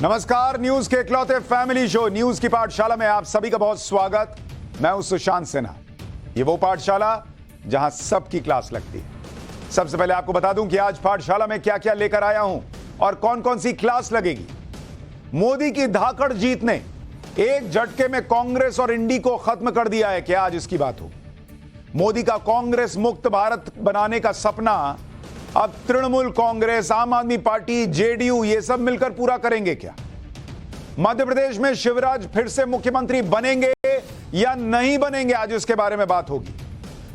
नमस्कार, न्यूज के इकलौते फैमिली शो न्यूज की पाठशाला में आप सभी का बहुत स्वागत। मैं हूं सुशांत सिन्हा। ये वो पाठशाला जहां सबकी क्लास लगती है। सबसे पहले आपको बता दूं कि आज पाठशाला में क्या क्या लेकर आया हूं और कौन कौन सी क्लास लगेगी। मोदी की धाकड़ जीत ने एक झटके में कांग्रेस और इंडी को खत्म कर दिया है। क्या आज इसकी बात हो। मोदी का कांग्रेस मुक्त भारत बनाने का सपना अब तृणमूल कांग्रेस, आम आदमी पार्टी, जेडीयू ये सब मिलकर पूरा करेंगे क्या। मध्य प्रदेश में शिवराज फिर से मुख्यमंत्री बनेंगे या नहीं बनेंगे, आज इसके बारे में बात होगी।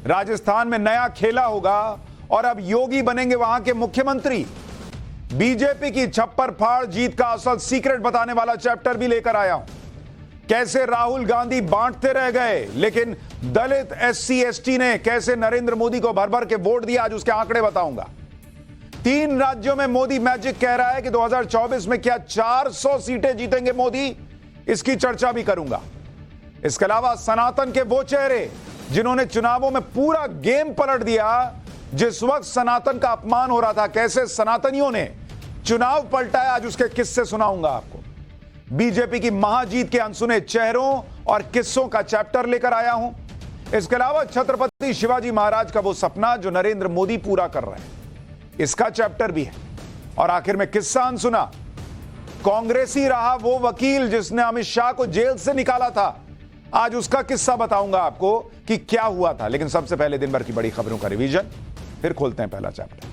राजस्थान में नया खेला होगा और अब योगी बनेंगे वहां के मुख्यमंत्री। बीजेपी की छप्पर फाड़ जीत का असल सीक्रेट बताने वाला चैप्टर भी लेकर आया हूं। कैसे राहुल गांधी बांटते रह गए लेकिन दलित, एससी, एसटी ने कैसे नरेंद्र मोदी को भर भर के वोट दिया, आज उसके आंकड़े बताऊंगा। 3 राज्यों में मोदी मैजिक कह रहा है कि 2024 में क्या 400 सीटें जीतेंगे मोदी, इसकी चर्चा भी करूंगा। इसके अलावा सनातन के वो चेहरे जिन्होंने चुनावों में पूरा गेम पलट दिया। जिस वक्त सनातन का अपमान हो रहा था, कैसे सनातनियों ने चुनाव पलटाया, आज उसके किस्से सुनाऊंगा आपको। बीजेपी की महाजीत के अनसुने चेहरों और किस्सों का चैप्टर लेकर आया हूं। इसके अलावा छत्रपति शिवाजी महाराज का वो सपना जो नरेंद्र मोदी पूरा कर रहे हैं, इसका चैप्टर भी है। और आखिर में किस्सा अनसुना, कांग्रेसी रहा वो वकील जिसने अमित शाह को जेल से निकाला था, आज उसका किस्सा बताऊंगा आपको कि क्या हुआ था। लेकिन सबसे पहले दिन भर की बड़ी खबरों का रिवीजन, फिर खोलते हैं पहला चैप्टर।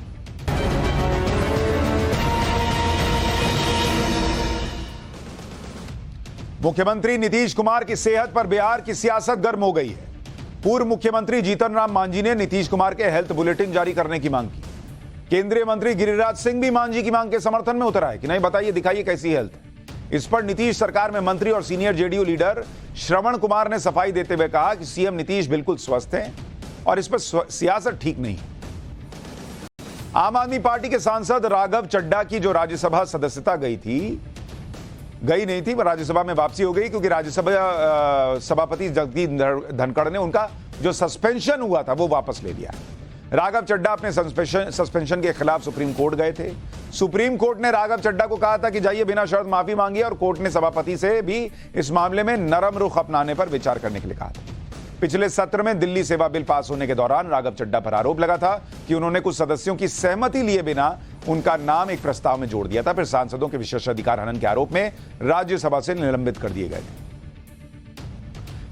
मुख्यमंत्री नीतीश कुमार की सेहत पर बिहार की सियासत गर्म हो गई है। पूर्व मुख्यमंत्री जीतन राम मांझी ने नीतीश कुमार के हेल्थ बुलेटिन जारी करने की मांग की। केंद्रीय मंत्री गिरिराज सिंह भी मांझी की मांग के समर्थन में उतर आए कि नहीं, बताइए, दिखाइए कैसी हेल्थ है। इस पर नीतीश सरकार में मंत्री और senior JDU leader Shravan Kumar ने सफाई देते हुए कहा कि सीएम नीतीश बिल्कुल स्वस्थ हैं और इस पर सियासत ठीक नहीं है। आम आदमी पार्टी के सांसद राघव चड्ढा की जो राज्यसभा सदस्यता गई नहीं थी, राज्यसभा में वापसी हो गई क्योंकि राज्यसभा सभापति जगदीप धनखड़ ने उनका जो सस्पेंशन हुआ था वो वापस ले लिया। राघव चड्ढा अपने सस्पेंशन के खिलाफ सुप्रीम कोर्ट गए थे। सुप्रीम कोर्ट ने राघव चड्ढा को कहा था कि जाइए बिना शर्त माफी मांगिए, और कोर्ट ने सभापति से भी इस मामले में नरम रुख अपनाने पर विचार करने के लिए कहा था। पिछले सत्र में दिल्ली सेवा बिल पास होने के दौरान राघव चड्ढा पर आरोप लगा था कि उन्होंने कुछ सदस्यों की सहमति लिए बिना उनका नाम एक प्रस्ताव में जोड़ दिया था। फिर सांसदों के विशेषाधिकार हनन के आरोप में राज्यसभा से निलंबित कर दिए गए थे।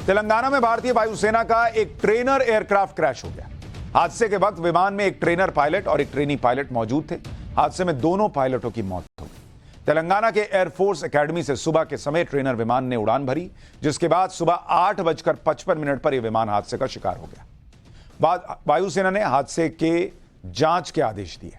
तेलंगाना में भारतीय वायुसेना का एक ट्रेनर एयरक्राफ्ट क्रैश हो गया। हादसे के वक्त विमान में एक ट्रेनर पायलट और एक ट्रेनी पायलट मौजूद थे। हादसे में दोनों पायलटों की मौत हो गई। तेलंगाना के एयरफोर्स एकेडमी से सुबह के समय ट्रेनर विमान ने उड़ान भरी, जिसके बाद सुबह 8:55 पर यह विमान हादसे का शिकार हो गया। बाद वायुसेना ने हादसे के जांच के आदेश दिए।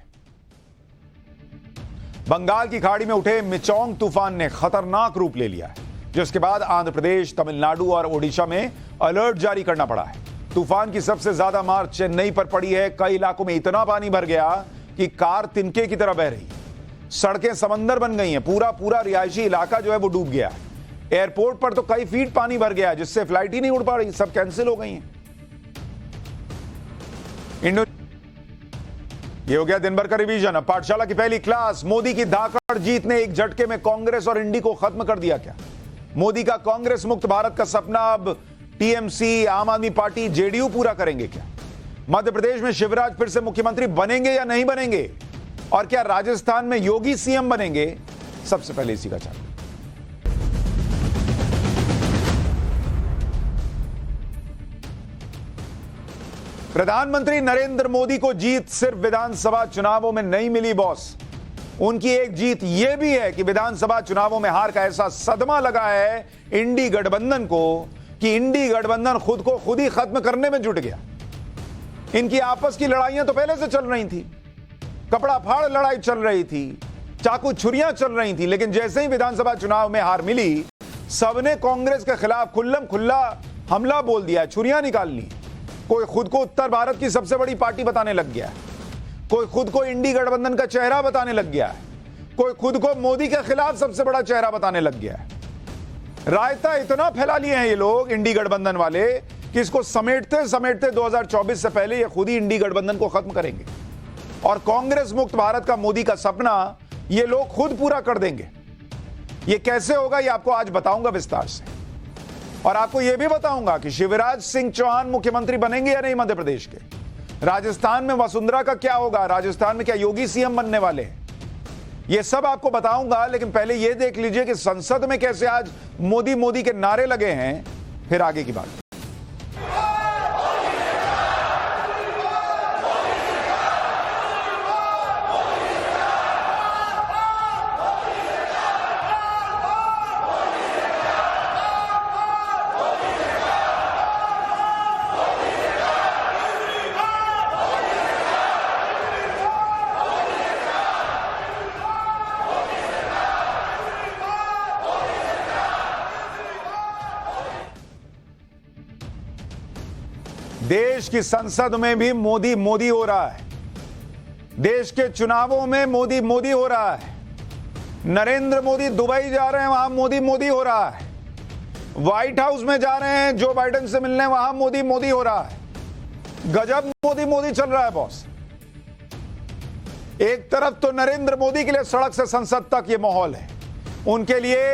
बंगाल की खाड़ी में उठे मिचोंग तूफान ने खतरनाक रूप ले लिया है, जिसके बाद आंध्र प्रदेश, तमिलनाडु और ओडिशा में अलर्ट जारी करना पड़ा है। तूफान की सबसे ज्यादा मार चेन्नई पर पड़ी है। कई इलाकों में इतना पानी भर गया कि कार तिनके की तरह बह रही, सड़कें समंदर बन गई हैं, पूरा रिहायशी इलाका जो है वो डूब गया है। एयरपोर्ट पर तो कई फीट पानी भर गया है, जिससे फ्लाइट ही नहीं उड़ पा रही, सब कैंसिल हो गई हैं। ये हो गया दिन भर का रिवीजन। अब पाठशाला की पहली क्लास। मोदी की धाकड़ जीत ने एक झटके में कांग्रेस और इंडी को खत्म कर दिया क्या। मोदी का कांग्रेस मुक्त भारत का सपना अब टीएमसी, आम आदमी पार्टी, जेडीयू पूरा करेंगे क्या। मध्य प्रदेश में शिवराज फिर से मुख्यमंत्री बनेंगे या नहीं बनेंगे, और क्या राजस्थान में योगी सीएम बनेंगे, सबसे पहले इसी का चैप्टर। प्रधानमंत्री नरेंद्र मोदी को जीत सिर्फ विधानसभा चुनावों में नहीं मिली बॉस। उनकी एक जीत यह भी है कि विधानसभा चुनावों में हार का ऐसा सदमा लगा है इंडी गठबंधन को कि इंडी गठबंधन खुद को खुद ही खत्म करने में जुट गया। इनकी आपस की लड़ाइयां तो पहले से चल रही थी, कपड़ा फाड़ लड़ाई चल रही थी, चाकू छुरियां चल रही थी, लेकिन जैसे ही विधानसभा चुनाव में हार मिली, सबने कांग्रेस के खिलाफ खुल्लम खुल्ला हमला बोल दिया, छुरियां निकाल ली। कोई खुद को उत्तर भारत की सबसे बड़ी पार्टी बताने लग गया है, कोई खुद को इंडी गठबंधन का चेहरा बताने लग गया है, कोई खुद को मोदी के खिलाफ सबसे बड़ा चेहरा बताने लग गया है। रायता इतना फैला लिए हैं ये लोग इंडी गठबंधन वाले कि इसको समेटते समेटते 2024 से पहले ये खुद ही इंडी गठबंधन को खत्म करेंगे और कांग्रेस मुक्त भारत का मोदी का सपना ये लोग खुद पूरा कर देंगे। ये कैसे होगा ये आपको आज बताऊंगा विस्तार से, और आपको यह भी बताऊंगा कि शिवराज सिंह चौहान मुख्यमंत्री बनेंगे या नहीं मध्य प्रदेश के। राजस्थान में वसुंधरा का क्या होगा, राजस्थान में क्या योगी सीएम बनने वाले हैं, ये सब आपको बताऊंगा। लेकिन पहले यह देख लीजिए कि संसद में कैसे आज मोदी मोदी के नारे लगे हैं, फिर आगे की बात। देश की संसद में भी मोदी मोदी हो रहा है, देश के चुनावों में मोदी मोदी हो रहा है। नरेंद्र मोदी दुबई जा रहे हैं, वहां मोदी मोदी हो रहा है। व्हाइट हाउस में जा रहे हैं जो बाइडेन से मिलने, वहां मोदी मोदी हो रहा है। गजब मोदी मोदी चल रहा है बॉस। एक तरफ तो नरेंद्र मोदी के लिए सड़क से संसद तक ये माहौल है, उनके लिए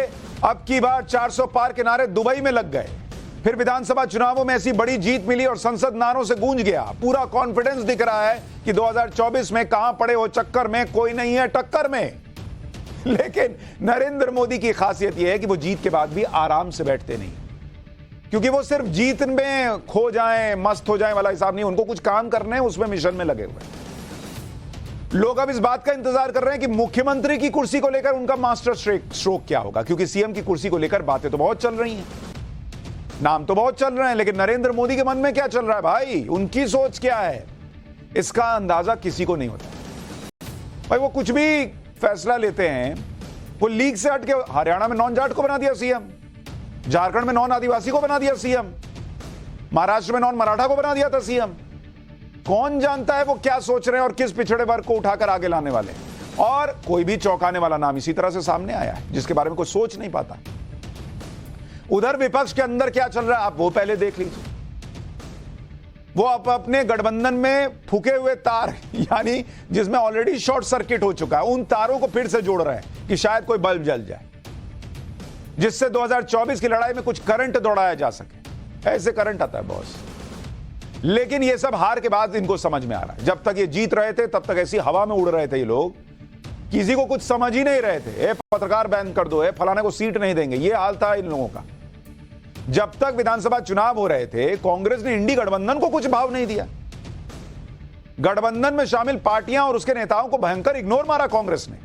अब की बार 400 पार के नारे दुबई में लग गए। फिर विधानसभा चुनावों में ऐसी बड़ी जीत मिली और संसद नारों से गूंज गया। पूरा कॉन्फिडेंस दिख रहा है कि 2024 में कहां पड़े हो चक्कर में, कोई नहीं है टक्कर में। लेकिन नरेंद्र मोदी की खासियत यह है कि वो जीत के बाद भी आराम से बैठते नहीं, क्योंकि वो सिर्फ जीत में खो जाएं, मस्त हो जाएं वाला हिसाब नहीं, उनको कुछ काम करने हैं, उसमें मिशन में लगे हुए। लोग अब इस बात का इंतजार कर रहे हैं कि मुख्यमंत्री की कुर्सी को लेकर उनका मास्टर स्ट्रोक क्या होगा, क्योंकि सीएम की कुर्सी को लेकर बातें तो बहुत चल रही हैं, नाम तो बहुत चल रहे हैं, लेकिन नरेंद्र मोदी के मन में क्या चल रहा है भाई, उनकी सोच क्या है, इसका अंदाजा किसी को नहीं होता। भाई वो कुछ भी फैसला लेते हैं, वो लीग से हट के हरियाणा में नॉन जाट को बना दिया सीएम, झारखंड में नॉन आदिवासी को बना दिया सीएम, महाराष्ट्र में नॉन मराठा को बना दिया था सीएम। कौन जानता है वो क्या सोच रहे हैं और किस पिछड़े वर्ग को उठाकर आगे लाने वाले। और कोई भी चौंकाने वाला नाम इसी तरह से सामने आया है जिसके बारे में कोई सोच नहीं पाता। उधर विपक्ष के अंदर क्या चल रहा है आप वो पहले देख लीजिए। वो अपने गठबंधन में फूके हुए तार, यानी जिसमें ऑलरेडी शॉर्ट सर्किट हो चुका है, उन तारों को फिर से जोड़ रहे हैं कि शायद कोई बल्ब जल जाए, जिससे 2024 की लड़ाई में कुछ करंट दौड़ाया जा सके। ऐसे करंट आता है बॉस। लेकिन ये सब हार के बाद इनको समझ में आ रहा है। जब तक ये जीत रहे थे तब तक ऐसी हवा में उड़ रहे थे ये लोग, किसी को कुछ समझ ही नहीं रहे थे। पत्रकार बैन कर दो, फलाने को सीट नहीं देंगे, ये हाल था इन लोगों का। जब तक विधानसभा चुनाव हो रहे थे कांग्रेस ने इंडी गठबंधन को कुछ भाव नहीं दिया। गठबंधन में शामिल पार्टियां और उसके नेताओं को भयंकर इग्नोर मारा कांग्रेस ने।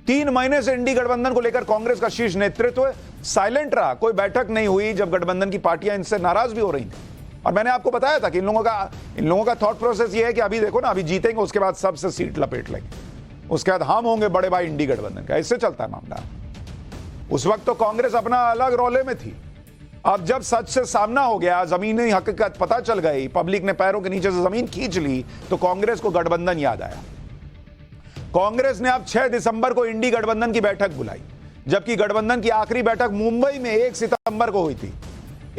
3 महीने से इंडी गठबंधन को लेकर कांग्रेस का शीर्ष नेतृत्व साइलेंट रहा। कोई बैठक नहीं हुई जब गठबंधन की पार्टियां इनसे नाराज भी हो रही थी। और मैंने आपको बताया था कि इन लोगों का थॉट प्रोसेस ये है कि अभी देखो ना, अभी जीतेंगे उसके बाद सबसे सीट लपेट लेंगे, उसके बाद हम होंगे बड़े भाई इंडी गठबंधन का। ऐसे चलता है मामला। उस वक्त तो कांग्रेस अपना अलग रोले में थी। अब जब सच से सामना हो गया, जमीनी हकीकत पता चल गई, पब्लिक ने पैरों के नीचे से जमीन खींच ली, तो कांग्रेस को गठबंधन याद आया। कांग्रेस ने अब 6 दिसंबर को इंडी गठबंधन की बैठक बुलाई, जबकि गठबंधन की आखिरी बैठक मुंबई में 1 सितंबर को हुई थी।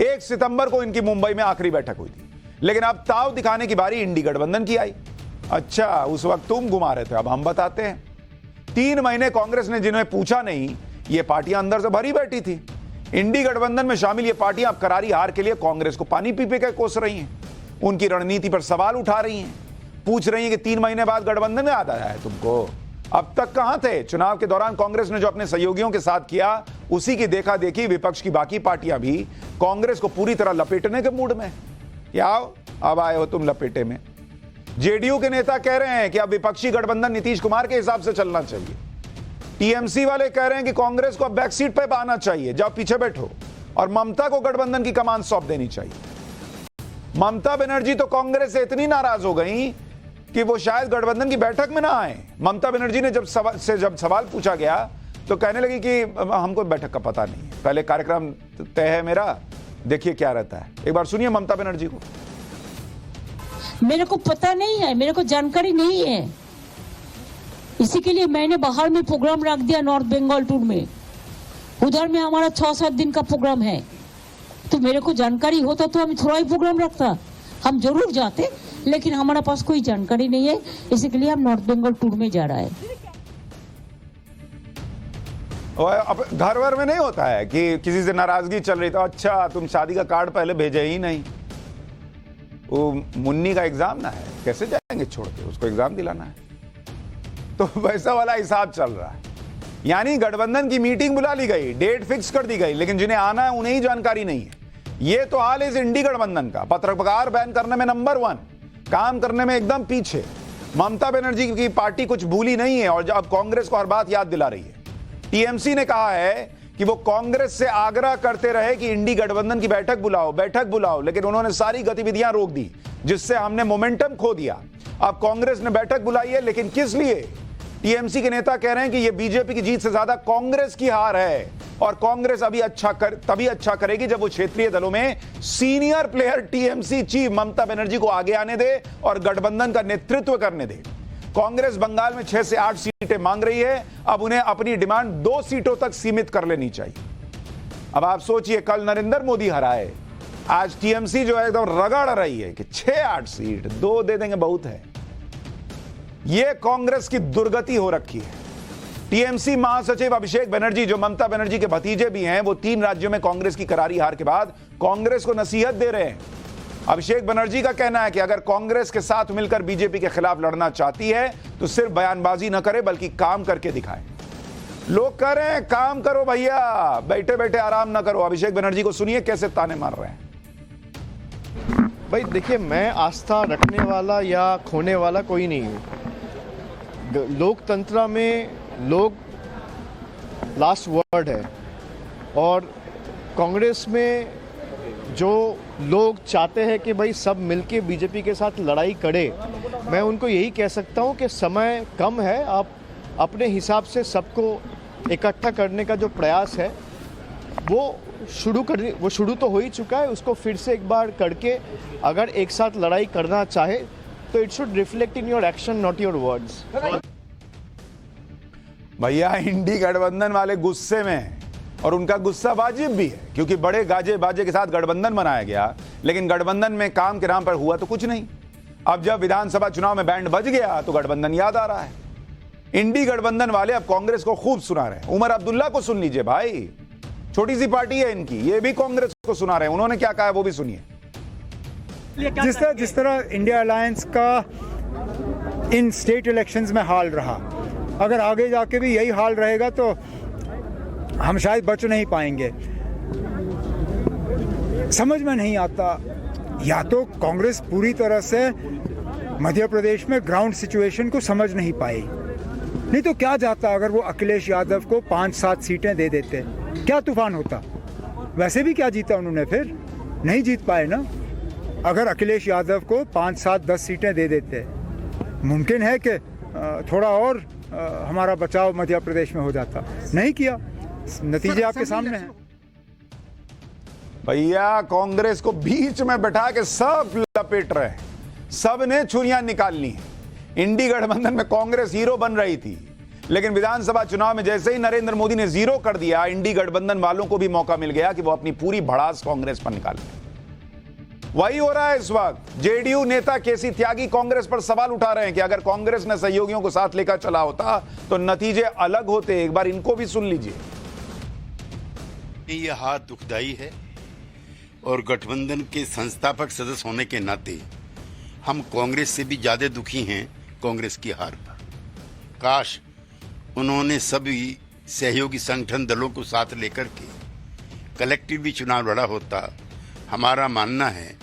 1 सितंबर को इनकी मुंबई में आखिरी बैठक हुई थी। लेकिन अब ताव दिखाने की बारी इंडी गठबंधन की आई। अच्छा, उस वक्त तुम घुमा रहे थे, अब हम बताते हैं। 3 महीने कांग्रेस ने जिन्हें पूछा नहीं, ये पार्टियां अंदर से भरी बैठी थी। इंडी गठबंधन में शामिल ये पार्टियां अब करारी हार के लिए कांग्रेस को पानी पी के कोस रही हैं, उनकी रणनीति पर सवाल उठा रही हैं, पूछ रही हैं कि 3 महीने बाद गठबंधन में याद आया है तुमको, अब तक कहां थे। चुनाव के दौरान कांग्रेस ने जो अपने सहयोगियों के साथ किया, उसी की देखा देखी विपक्ष की बाकी पार्टियां भी कांग्रेस को पूरी तरह लपेटने के मूड में। क्या अब आए हो तुम लपेटे में। जेडीयू के नेता कह रहे हैं कि अब विपक्षी गठबंधन नीतीश कुमार के हिसाब से चलना चाहिए। टीएमसी वाले कह रहे हैं कि कांग्रेस को अब बैक सीट पे आना चाहिए, जाओ पीछे बैठो, और ममता को गठबंधन की कमान सौंप देनी चाहिए। ममता बनर्जी तो कांग्रेस से इतनी नाराज हो गई कि वो शायद गठबंधन की बैठक में ना आए। ममता बनर्जी ने जब सवाल पूछा गया तो कहने लगी कि हमको बैठक का पता नहीं है, पहले कार्यक्रम तय है मेरा, देखिए क्या रहता है। एक बार सुनिए ममता बनर्जी को। मेरे को पता नहीं है, मेरे को जानकारी नहीं है, इसी के लिए मैंने बाहर में प्रोग्राम रख दिया नॉर्थ बंगाल टूर में। उधर में हमारा 6-7 दिन का प्रोग्राम है, तो मेरे को जानकारी होता तो हम थोड़ा ही प्रोग्राम रखता, हम जरूर जाते, लेकिन हमारे पास कोई जानकारी नहीं है, इसी के लिए हम नॉर्थ बंगाल टूर में जा रहा है। और अब घर वर में नहीं होता है कि किसी से नाराजगी चल रही तो अच्छा तुम शादी का कार्ड पहले भेजे ही नहीं। वो मुन्नी का एग्जाम ना है, कैसे जाएंगे छोड़ के, उसको एग्जाम दिलाना है। तो वैसा वाला हिसाब चल रहा है। यानी गठबंधन की मीटिंग बुला ली गई, डेट फिक्स कर दी गई, लेकिन जिन्हें आना है उन्हें ही जानकारी नहीं है। ये तो हाल इस इंडी गठबंधन का। पत्रकार बैन करने में नंबर 1, काम करने में एकदम पीछे। ममता बनर्जी की पार्टी कुछ भूली नहीं है और अब कांग्रेस को हर बात याद दिला रही है। टीएमसी ने कहा है कि वो कांग्रेस से आग्रह करते रहे कि इंडी गठबंधन की बैठक बुलाओ, लेकिन उन्होंने सारी गतिविधियां रोक दी, जिससे हमने मोमेंटम खो दिया। अब कांग्रेस ने बैठक बुलाई है, लेकिन किस लिए? टीएमसी के नेता कह रहे हैं कि यह बीजेपी की जीत से ज्यादा कांग्रेस की हार है और कांग्रेस तभी अच्छा करेगी जब वो क्षेत्रीय दलों में senior player TMC chief Mamata Banerjee को आगे आने दे और गठबंधन का नेतृत्व करने दे। कांग्रेस बंगाल में 6 से 8 सीटें मांग रही है, अब उन्हें अपनी डिमांड 2 सीटों तक सीमित कर लेनी चाहिए। अब आप सोचिए, कल नरेंद्र मोदी हराए, आज टीएमसी जो है एकदम रगड़ रही है कि 6-8 सीट 2 दे देंगे बहुत है। यह कांग्रेस की दुर्गति हो रखी है। टीएमसी महासचिव अभिषेक बनर्जी, जो ममता बनर्जी के भतीजे भी हैं, वो 3 राज्यों में कांग्रेस की करारी हार के बाद कांग्रेस को नसीहत दे रहे हैं। अभिषेक बनर्जी का कहना है कि अगर कांग्रेस के साथ मिलकर बीजेपी के खिलाफ लड़ना चाहती है तो सिर्फ बयानबाजी न करे बल्कि काम करके दिखाए। लोग कह रहे हैं काम करो भैया, बैठे बैठे आराम न करो। अभिषेक बनर्जी को सुनिए कैसे ताने मार रहे हैं। भाई देखिए, मैं आस्था रखने वाला या खोने वाला कोई नहीं हूँ। लोकतंत्र में लोग लास्ट वर्ड है और कांग्रेस में जो लोग चाहते हैं कि भाई सब मिलके बीजेपी के साथ लड़ाई करे, मैं उनको यही कह सकता हूँ कि समय कम है। आप अपने हिसाब से सबको इकट्ठा करने का जो प्रयास है वो शुरू तो हो ही चुका है। उसको फिर से एक बार करके अगर एक साथ लड़ाई करना चाहे तो it should reflect in your action, not your words. भैया इंडी गठबंधन वाले गुस्से में हैं और उनका गुस्सा वाजिब भी है, क्योंकि बड़े गाजे बाजे के साथ गठबंधन बनाया गया, लेकिन गठबंधन में काम के नाम पर हुआ तो कुछ नहीं। अब जब विधानसभा चुनाव में बैंड बज गया तो गठबंधन याद आ रहा है। इंडी गठबंधन वाले अब कांग्रेस को खूब सुना रहे हैं। उमर अब्दुल्ला को सुन लीजिए भाई, छोटी सी पार्टी है इनकी, ये भी कांग्रेस को सुना रहे हैं। उन्होंने क्या कहा है वो भी सुनिए। जिस तरह इंडिया अलायंस का इन स्टेट इलेक्शंस में हाल रहा, अगर आगे जाके भी यही हाल रहेगा तो हम शायद बच नहीं पाएंगे। समझ में नहीं आता, या तो कांग्रेस पूरी तरह से मध्य प्रदेश में ग्राउंड सिचुएशन को समझ नहीं पाई, नहीं तो क्या जाता अगर वो अखिलेश यादव को 5-7 सीटें दे देते, क्या तूफान होता। वैसे भी क्या जीता उन्होंने, फिर नहीं जीत पाए ना। अगर अखिलेश यादव को 5-7-10 सीटें दे देते, मुमकिन है कि थोड़ा और हमारा बचाव मध्य प्रदेश में हो जाता। नहीं किया, नतीजे आपके सामने हैं। भैया कांग्रेस को बीच में बैठा के सब लपेट रहे हैं, सब ने छुरियां निकालनी है। इंडी गठबंधन में कांग्रेस हीरो बन रही थी, लेकिन विधानसभा चुनाव में जैसे ही नरेंद्र मोदी ने जीरो कर दिया, इंडी गठबंधन वालों को भी मौका मिल गया कि वो अपनी पूरी भड़ास कांग्रेस पर निकालें। वही हो रहा है इस वक्त। जेडीयू नेता केसी त्यागी कांग्रेस पर सवाल उठा रहे हैं कि अगर कांग्रेस ने सहयोगियों को साथ लेकर चला होता तो नतीजे अलग होते। एक बार इनको भी सुन लीजिए। यह हार दुखदाई है और गठबंधन के संस्थापक सदस्य होने के नाते हम कांग्रेस से भी ज्यादा दुखी हैं कांग्रेस की हार पर। काश उन्होंने सभी सहयोगी संगठन दलों को साथ लेकर के कलेक्टिवली चुनाव लड़ा होता। हमारा मानना है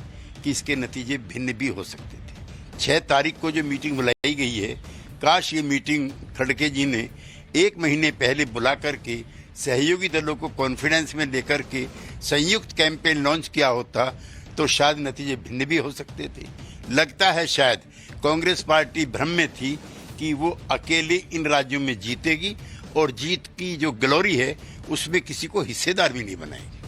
कि इसके नतीजे भिन्न भी हो सकते थे। 6 तारीख को जो मीटिंग बुलाई गई है, काश ये मीटिंग खड़गे जी ने 1 महीने पहले बुला करके सहयोगी दलों को कॉन्फिडेंस में लेकर के संयुक्त कैंपेन लॉन्च किया होता तो शायद नतीजे भिन्न भी हो सकते थे। लगता है शायद कांग्रेस पार्टी भ्रम में थी कि वो अकेले इन राज्यों में जीतेगी और जीत की जो ग्लोरी है उसमें किसी को हिस्सेदार भी नहीं बनाएगी।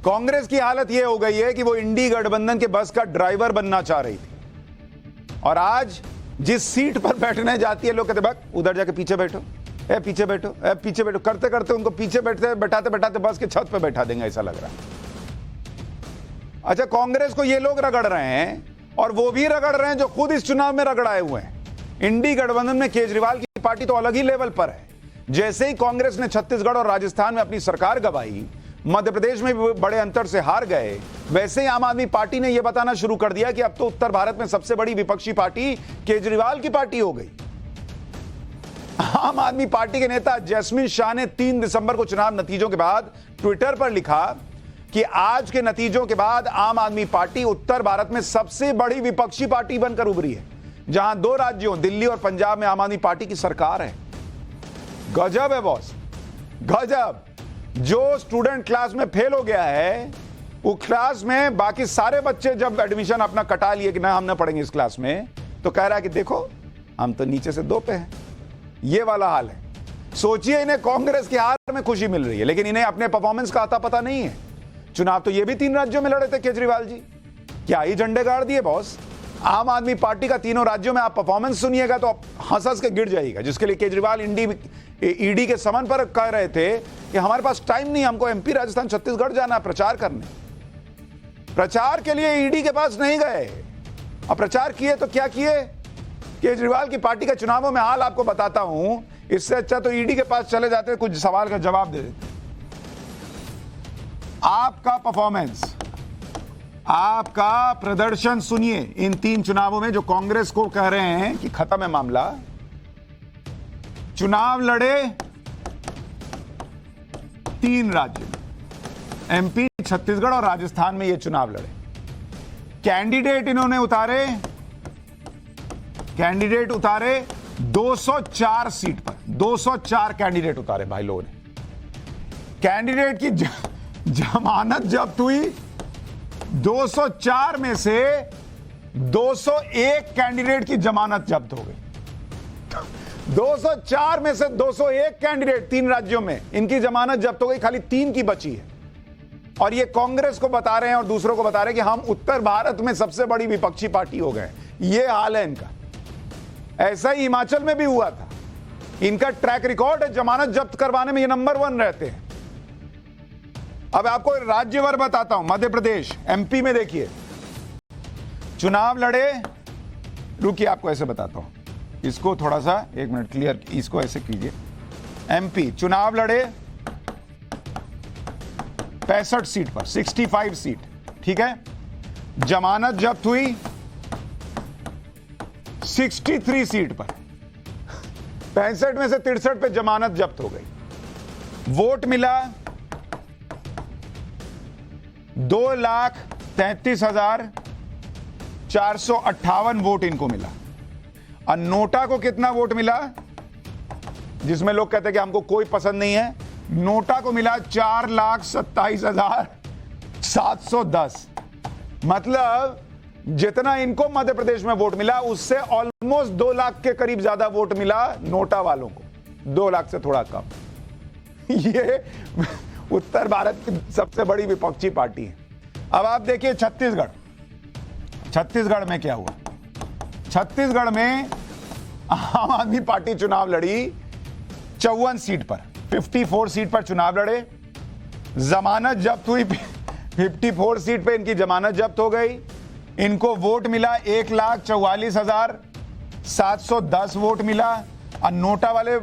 कांग्रेस की हालत यह हो गई है कि वो इंडी गठबंधन के बस का ड्राइवर बनना चाह रही थी और आज जिस सीट पर बैठने जाती है लोग कहते बक उधर जाके पीछे बैठो, ए पीछे बैठो, ए पीछे बैठो, करते करते उनको पीछे बैठाते बैठाते बस के छत पे बैठा देंगे, ऐसा लग रहा है। अच्छा, कांग्रेस को ये लोग रगड़ रहे हैं और वो भी रगड़ रहे हैं जो खुद इस चुनाव में रगड़ाए हुए हैं। इंडी गठबंधन में केजरीवाल की पार्टी तो अलग ही लेवल पर है, जैसे ही कांग्रेस ने छत्तीसगढ़ और राजस्थान में अपनी सरकार गंवाई, मध्य प्रदेश में भी बड़े अंतर से हार गए, वैसे ही आम आदमी पार्टी ने यह बताना शुरू कर दिया कि अब तो उत्तर भारत में सबसे बड़ी विपक्षी पार्टी केजरीवाल की पार्टी हो गई। आम आदमी पार्टी के नेता जैस्मिन शाह ने 3 दिसंबर को चुनाव नतीजों के बाद ट्विटर पर लिखा कि आज के नतीजों के बाद आम आदमी पार्टी उत्तर भारत में सबसे बड़ी विपक्षी पार्टी बनकर उभरी है, जहां 2 राज्यों दिल्ली और पंजाब में आम आदमी पार्टी की सरकार है। गजब है बॉस, गजब। जो स्टूडेंट क्लास में फेल हो गया है, वो क्लास में बाकी सारे बच्चे जब एडमिशन अपना कटा लिए कि ना हम ना पढ़ेंगे इस क्लास में, तो कह रहा है कि देखो हम तो नीचे से 2 पे हैं। ये वाला हाल है। सोचिए, इन्हें कांग्रेस की हार में खुशी मिल रही है, लेकिन इन्हें अपने परफॉर्मेंस का आता पता नहीं है। चुनाव तो ये भी 3 राज्यों में लड़े थे केजरीवाल जी, क्या ही झंडे गाड़ दिए बॉस। आम आदमी पार्टी का 3 राज्यों में आप परफॉर्मेंस सुनिएगा तो हंस हंस के गिर जाएगा, जिसके लिए केजरीवाल ईडी के समन पर कह रहे थे कि हमारे पास टाइम नहीं, हमको एमपी, राजस्थान, छत्तीसगढ़ जाना प्रचार करने। प्रचार के लिए ईडी के पास नहीं गए और प्रचार किए तो क्या किए। केजरीवाल की पार्टी का चुनावों में हाल आपको बताता हूं, इससे अच्छा तो ईडी के पास चले जाते, कुछ सवाल का जवाब दे देते। आपका परफॉर्मेंस, आपका प्रदर्शन सुनिए इन 3 चुनावों में, जो कांग्रेस को कह रहे हैं कि खत्म है मामला। चुनाव लड़े 3 राज्य में, एमपी, छत्तीसगढ़ और राजस्थान में ये चुनाव लड़े। कैंडिडेट इन्होंने उतारे 204 सीट पर, 204 कैंडिडेट उतारे भाई लोगों ने। कैंडिडेट की जमानत जब्त हुई। 204 में से 201 कैंडिडेट की जमानत जब्त हो गई। 204 में से 201 कैंडिडेट 3 राज्यों में, इनकी जमानत जब्त हो गई, खाली 3 की बची है। और ये कांग्रेस को बता रहे हैं और दूसरों को बता रहे हैं कि हम उत्तर भारत में सबसे बड़ी विपक्षी पार्टी हो गए। ये हाल है इनका। ऐसा ही हिमाचल में भी हुआ था। इनका ट्रैक रिकॉर्ड है, जमानत जब्त करवाने में ये नंबर 1 रहते हैं। अब आपको राज्यवार बताता हूं। मध्य प्रदेश, एमपी में देखिए चुनाव लड़े, रुकिए आपको ऐसे बताता हूं, इसको थोड़ा सा 1 मिनट क्लियर, इसको ऐसे कीजिए। एमपी चुनाव लड़े 65 सीट पर, 65 सीट, ठीक है। जमानत जब्त हुई 63 सीट पर। 65 में से 63 पे जमानत जब्त हो गई। वोट मिला 2,33,458 वोट इनको मिला। और नोटा को कितना वोट मिला, जिसमें लोग कहते हैं कि हमको कोई पसंद नहीं है, नोटा को मिला 4,27,710। मतलब जितना इनको मध्य प्रदेश में वोट मिला, उससे ऑलमोस्ट 2 लाख के करीब ज्यादा वोट मिला नोटा वालों को, 2 लाख से थोड़ा कम। ये उत्तर भारत की सबसे बड़ी विपक्षी पार्टी है। अब आप देखिए छत्तीसगढ़। छत्तीसगढ़ में क्या हुआ। छत्तीसगढ़ में आम आदमी पार्टी चुनाव लड़ी 54 सीट पर, 54 सीट पर चुनाव लड़े। जमानत जब्त हुई 54 सीट पे इनकी जमानत जब्त हो गई। इनको वोट मिला 1,44,710 वोट मिला। और नोटा वाले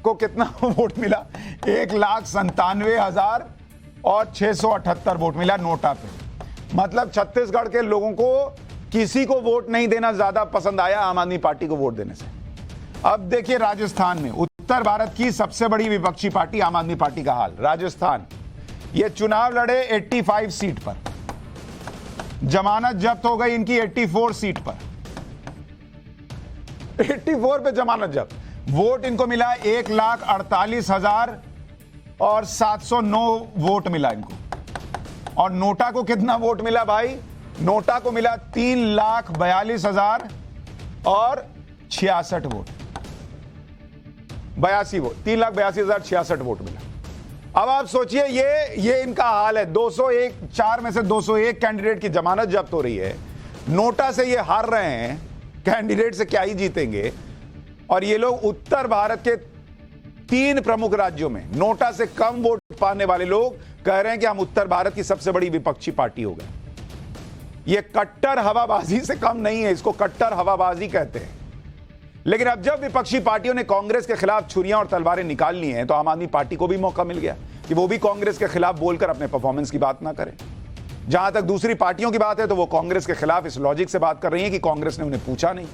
को कितना वोट मिला, 1,97,678 वोट मिला नोटा पे। मतलब छत्तीसगढ़ के लोगों को किसी को वोट नहीं देना ज्यादा पसंद आया आम आदमी पार्टी को वोट देने से। अब देखिए राजस्थान में, उत्तर भारत की सबसे बड़ी विपक्षी पार्टी आम आदमी पार्टी का हाल। राजस्थान, ये चुनाव लड़े 85 सीट पर, जमानत जब्त हो गई इनकी 84 सीट पर। 84 पे जमानत जब्त। वोट इनको मिला 1,48,709 वोट मिला इनको। और नोटा को कितना वोट मिला भाई, नोटा को मिला 3,42,066 वोट, 82 वोट, 3,82,066 वोट मिला। अब आप सोचिए ये इनका हाल है। 4 में से 201 कैंडिडेट की जमानत जब्त हो रही है। नोटा से ये हार रहे हैं, कैंडिडेट से क्या ही जीतेंगे। और ये लोग उत्तर भारत के 3 प्रमुख राज्यों में नोटा से कम वोट पाने वाले लोग कह रहे हैं कि हम उत्तर भारत की सबसे बड़ी विपक्षी पार्टी हो गए। ये कट्टर हवाबाजी से कम नहीं है, इसको कट्टर हवाबाजी कहते हैं। लेकिन अब जब विपक्षी पार्टियों ने कांग्रेस के खिलाफ छुरियां और तलवारें निकाल ली हैं तो आम आदमी पार्टी को भी मौका मिल गया कि वो भी कांग्रेस के खिलाफ बोलकर अपने परफॉर्मेंस की बात ना करें। जहां तक दूसरी पार्टियों की बात है तो वो कांग्रेस के खिलाफ इस लॉजिक से बात कर रही है कि कांग्रेस ने उन्हें पूछा नहीं।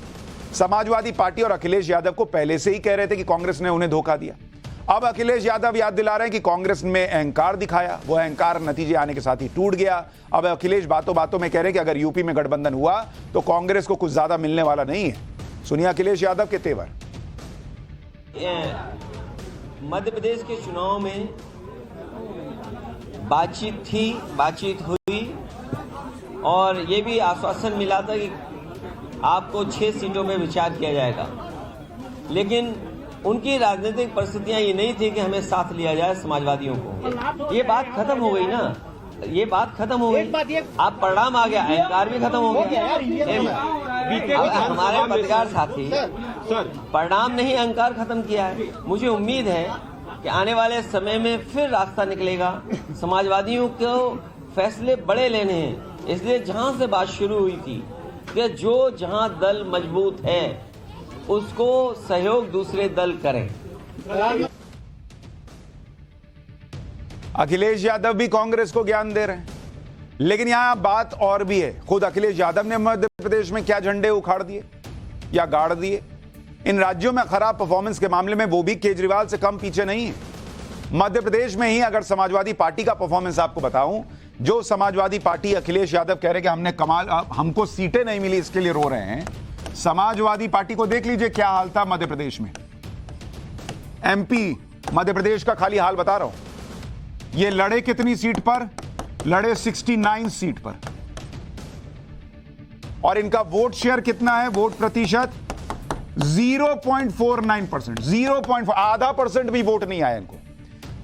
समाजवादी पार्टी और अखिलेश यादव को पहले से ही कह रहे थे कि कांग्रेस ने उन्हें धोखा दिया। अब अखिलेश यादव याद दिला रहे हैं कि कांग्रेस में अहंकार दिखाया, वो अहंकार नतीजे आने के साथ ही टूट गया। अब अखिलेश बातों बातों में कह रहे हैं कि अगर यूपी में गठबंधन हुआ तो कांग्रेस को कुछ ज्यादा मिलने वाला नहीं है। सुनिए अखिलेश यादव के तेवर। मध्य प्रदेश के चुनाव में बातचीत हुई और ये भी आश्वासन मिला था कि आपको 6 सीटों में विचार किया जाएगा, लेकिन उनकी राजनीतिक परिस्थितियां ये नहीं थी कि हमें साथ लिया जाए समाजवादियों को। ये बात खत्म हो गई ना, ये बात खत्म हो गई। आप परिणाम आ गया, अहंकार भी खत्म हो गया। हमारे पत्रकार साथी परिणाम नहीं अहंकार खत्म किया है। मुझे उम्मीद है कि आने वाले समय में फिर रास्ता निकलेगा। समाजवादियों को फैसले बड़े लेने हैं, इसलिए जहां से बात शुरू हुई थी कि जो जहां दल मजबूत है उसको सहयोग दूसरे दल करें। अखिलेश यादव भी कांग्रेस को ज्ञान दे रहे हैं, लेकिन यहां बात और भी है। खुद अखिलेश यादव ने मध्य प्रदेश में क्या झंडे उखाड़ दिए या गाड़ दिए। इन राज्यों में खराब परफॉर्मेंस के मामले में वो भी केजरीवाल से कम पीछे नहीं है। मध्य प्रदेश में ही अगर समाजवादी पार्टी का परफॉर्मेंस आपको बताऊं, जो समाजवादी पार्टी अखिलेश यादव कह रहे कि हमको सीटें नहीं मिली इसके लिए रो रहे हैं, समाजवादी पार्टी को देख लीजिए क्या हाल था मध्य प्रदेश में। एमपी मध्य प्रदेश का खाली हाल बता रहा हूं। ये लड़े कितनी सीट पर? लड़े 69 सीट पर, और इनका वोट शेयर कितना है? वोट प्रतिशत 0.49%, 0. आधा % भी वोट नहीं आया इनको।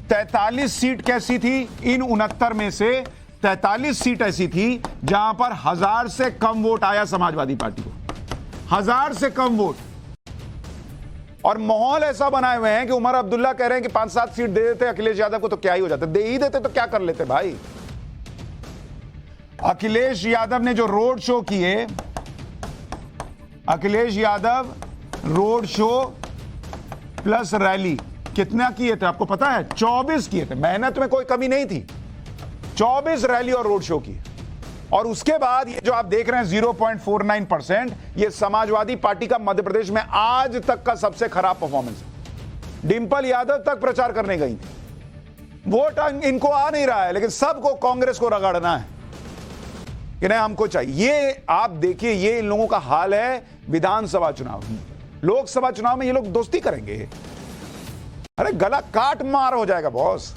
43 सीट कैसी थी? इन 69 में से 43 सीट ऐसी थी जहां पर 1000 से कम वोट आया समाजवादी पार्टी को, 1000 से कम वोट। और माहौल ऐसा बनाए हुए हैं कि उमर अब्दुल्ला कह रहे हैं कि 5-7 सीट दे देते अखिलेश यादव को तो क्या ही हो जाता। दे ही देते तो क्या कर लेते भाई। अखिलेश यादव ने जो रोड शो किए, Akhilesh Yadav road show plus rally कितना किए थे आपको पता है? 24 किए थे। मेहनत में कोई कमी नहीं थी। 24 रैली और रोड शो की। और उसके बाद ये जो आप देख रहे हैं 0.49%, ये समाजवादी पार्टी का मध्य प्रदेश में आज तक का सबसे खराब परफॉर्मेंस है। डिंपल यादव तक प्रचार करने गई थी। वोट इनको आ नहीं रहा है, लेकिन सबको कांग्रेस को रगड़ना है कि नहीं हमको चाहिए। ये आप देखिए, ये इन लोगों का हाल है विधानसभा चुनाव। लोकसभा चुनाव में ये लोग दोस्ती करेंगे, अरे गला काट मार हो जाएगा बॉस।